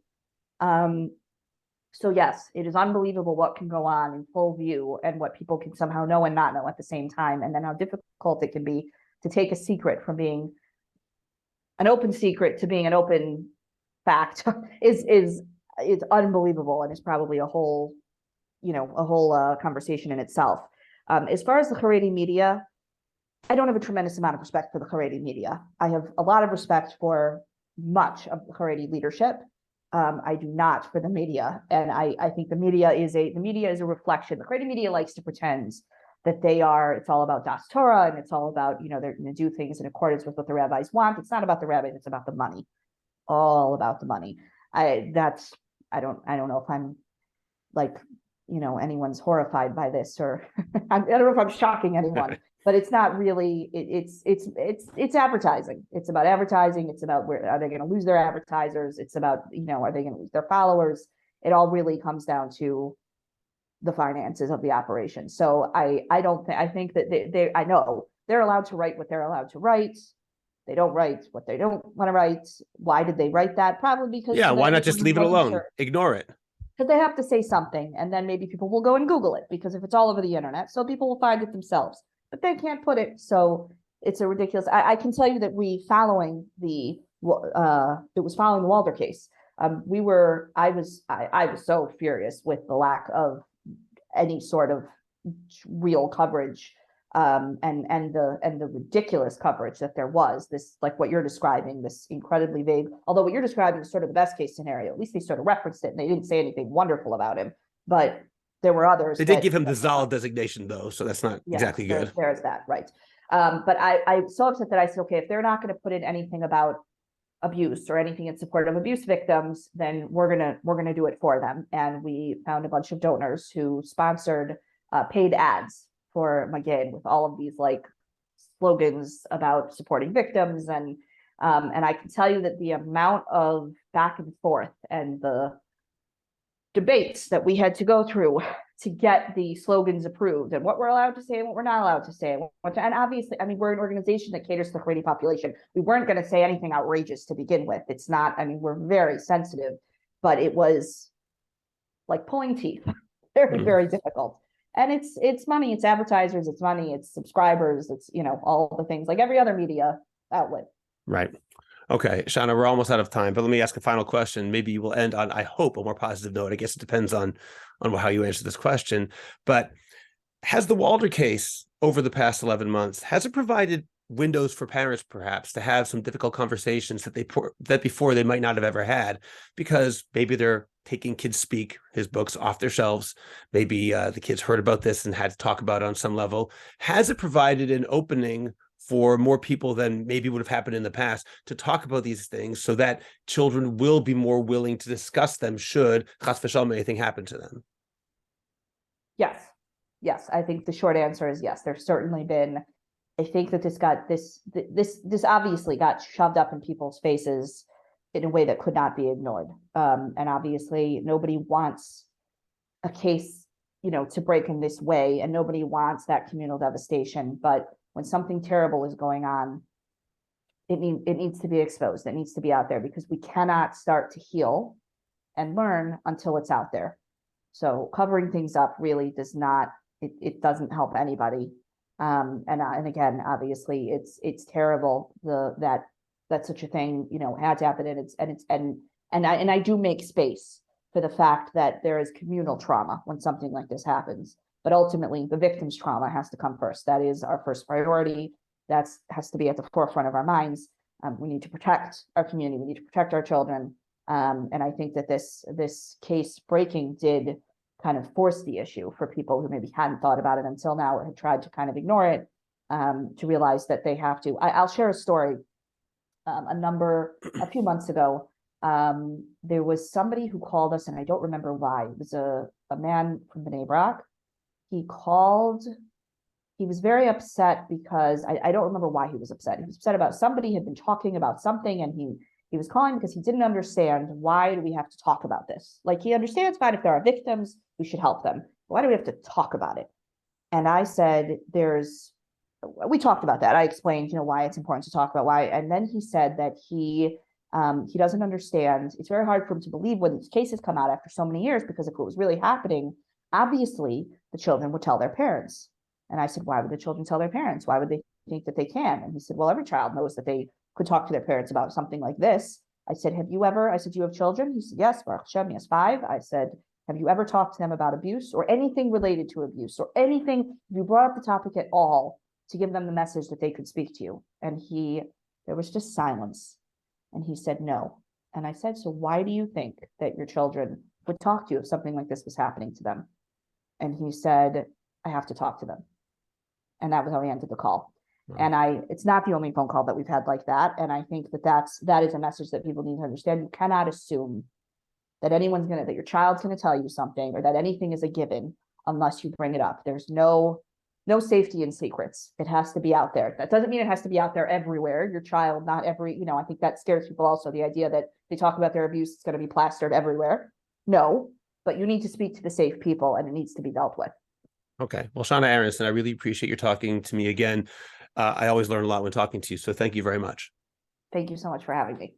So yes, it is unbelievable what can go on in full view and what people can somehow know and not know at the same time. And then how difficult it can be to take a secret from being an open secret to being an open fact is unbelievable, and it's probably a whole conversation in itself. As far as the Haredi media, I don't have a tremendous amount of respect for the Haredi media. I have a lot of respect for much of the Haredi leadership. I do not for the media, and I think the media is a reflection. The Haredi media likes to pretend that it's all about Das Torah, and it's all about, they're going to do things in accordance with what the rabbis want. It's not about the rabbis, it's about the money. All about the money. I don't know if I'm like, anyone's horrified by this, or I don't know if I'm shocking anyone, but it's not really, it's advertising. It's about advertising. It's about where are they going to lose their advertisers? It's about, are they going to lose their followers? It all really comes down to the finances of the operation. So I think that I know they're allowed to write what they're allowed to write. They don't write what they don't want to write. Why did they write that? Probably because why not just leave it alone? Sure. Ignore it. Because they have to say something, and then maybe people will go and Google it, because if it's all over the internet, so people will find it themselves. But they can't put it, so it's a ridiculous. I can tell you that following the Walder case. I was so furious with the lack of any sort of real coverage, and the ridiculous coverage that there was. This, like what you're describing, this incredibly vague, although what you're describing is sort of the best case scenario. At least they sort of referenced it, and they didn't say anything wonderful about him, but there were others. They did give him the Zal designation, though, so that's not exactly good. There's that, right. But I'm so upset that I said, okay, if they're not going to put in anything about abuse or anything in support of abuse victims, then we're gonna do it for them. And we found a bunch of donors who sponsored paid ads for Magen with all of these like slogans about supporting victims, and I can tell you that the amount of back and forth and the debates that we had to go through to get the slogans approved, and what we're allowed to say and what we're not allowed to say. And obviously, I mean, we're an organization that caters to the Haredi population. We weren't going to say anything outrageous to begin with. It's not, I mean, we're very sensitive, but it was like pulling teeth, very, very difficult. And it's money, it's advertisers, it's money, it's subscribers, it's, all the things like every other media outlet. Right. Okay, Shana, we're almost out of time, but let me ask a final question. Maybe you will end on, I hope, a more positive note. I guess it depends on how you answer this question. But has the Walder case over the past 11 months, has it provided windows for parents perhaps to have some difficult conversations that before they might not have ever had, because maybe they're taking Kids Speak, his books, off their shelves. Maybe the kids heard about this and had to talk about it on some level. Has it provided an opening for more people than maybe would have happened in the past to talk about these things so that children will be more willing to discuss them should chas v'shalom anything happen to them? Yes. Yes. I think the short answer is yes. There's certainly been, I think that this obviously got shoved up in people's faces in a way that could not be ignored. And obviously nobody wants a case, to break in this way, and nobody wants that communal devastation. But when something terrible is going on, it needs to be exposed. It needs to be out there, because we cannot start to heal and learn until it's out there. So covering things up really does not, it doesn't help anybody. And again, obviously it's terrible that such a thing, had to happen. And I do make space for the fact that there is communal trauma when something like this happens. But ultimately, the victim's trauma has to come first. That is our first priority. That has to be at the forefront of our minds. We need to protect our community. We need to protect our children. And I think that this case breaking did kind of force the issue for people who maybe hadn't thought about it until now, or had tried to kind of ignore it, to realize that they have to. I'll share a story. A few months ago, there was somebody who called us, and I don't remember why. It was a man from Bnei Brak. He called. He was very upset because I don't remember why he was upset. He was upset about somebody had been talking about something, and he was calling because he didn't understand, why do we have to talk about this? Like, he understands fine if there are victims, we should help them. Why do we have to talk about it? And I said, we talked about that. I explained, why it's important to talk about why. And then he said that he doesn't understand. It's very hard for him to believe when these cases come out after so many years, because if it was really happening, obviously the children would tell their parents. And I said, why would the children tell their parents? Why would they think that they can? And he said, well, every child knows that they could talk to their parents about something like this. I said, you have children? He said, yes, Baruch Hashem, he has 5. I said, have you ever talked to them about abuse or anything related to abuse or anything? You brought up the topic at all to give them the message that they could speak to you. And there was just silence. And he said, no. And I said, so why do you think that your children would talk to you if something like this was happening to them? And he said, I have to talk to them. And that was how we ended the call. Right. And it's not the only phone call that we've had like that. And I think that is a message that people need to understand. You cannot assume that that your child's going to tell you something, or that anything is a given unless you bring it up. There's no safety in secrets. It has to be out there. That doesn't mean it has to be out there everywhere. Your child, not every, I think that scares people also, the idea that they talk about their abuse, it's going to be plastered everywhere. No, but you need to speak to the safe people, and it needs to be dealt with. Okay. Well, Shana Aaronson, I really appreciate your talking to me again. I always learn a lot when talking to you. So thank you very much. Thank you so much for having me.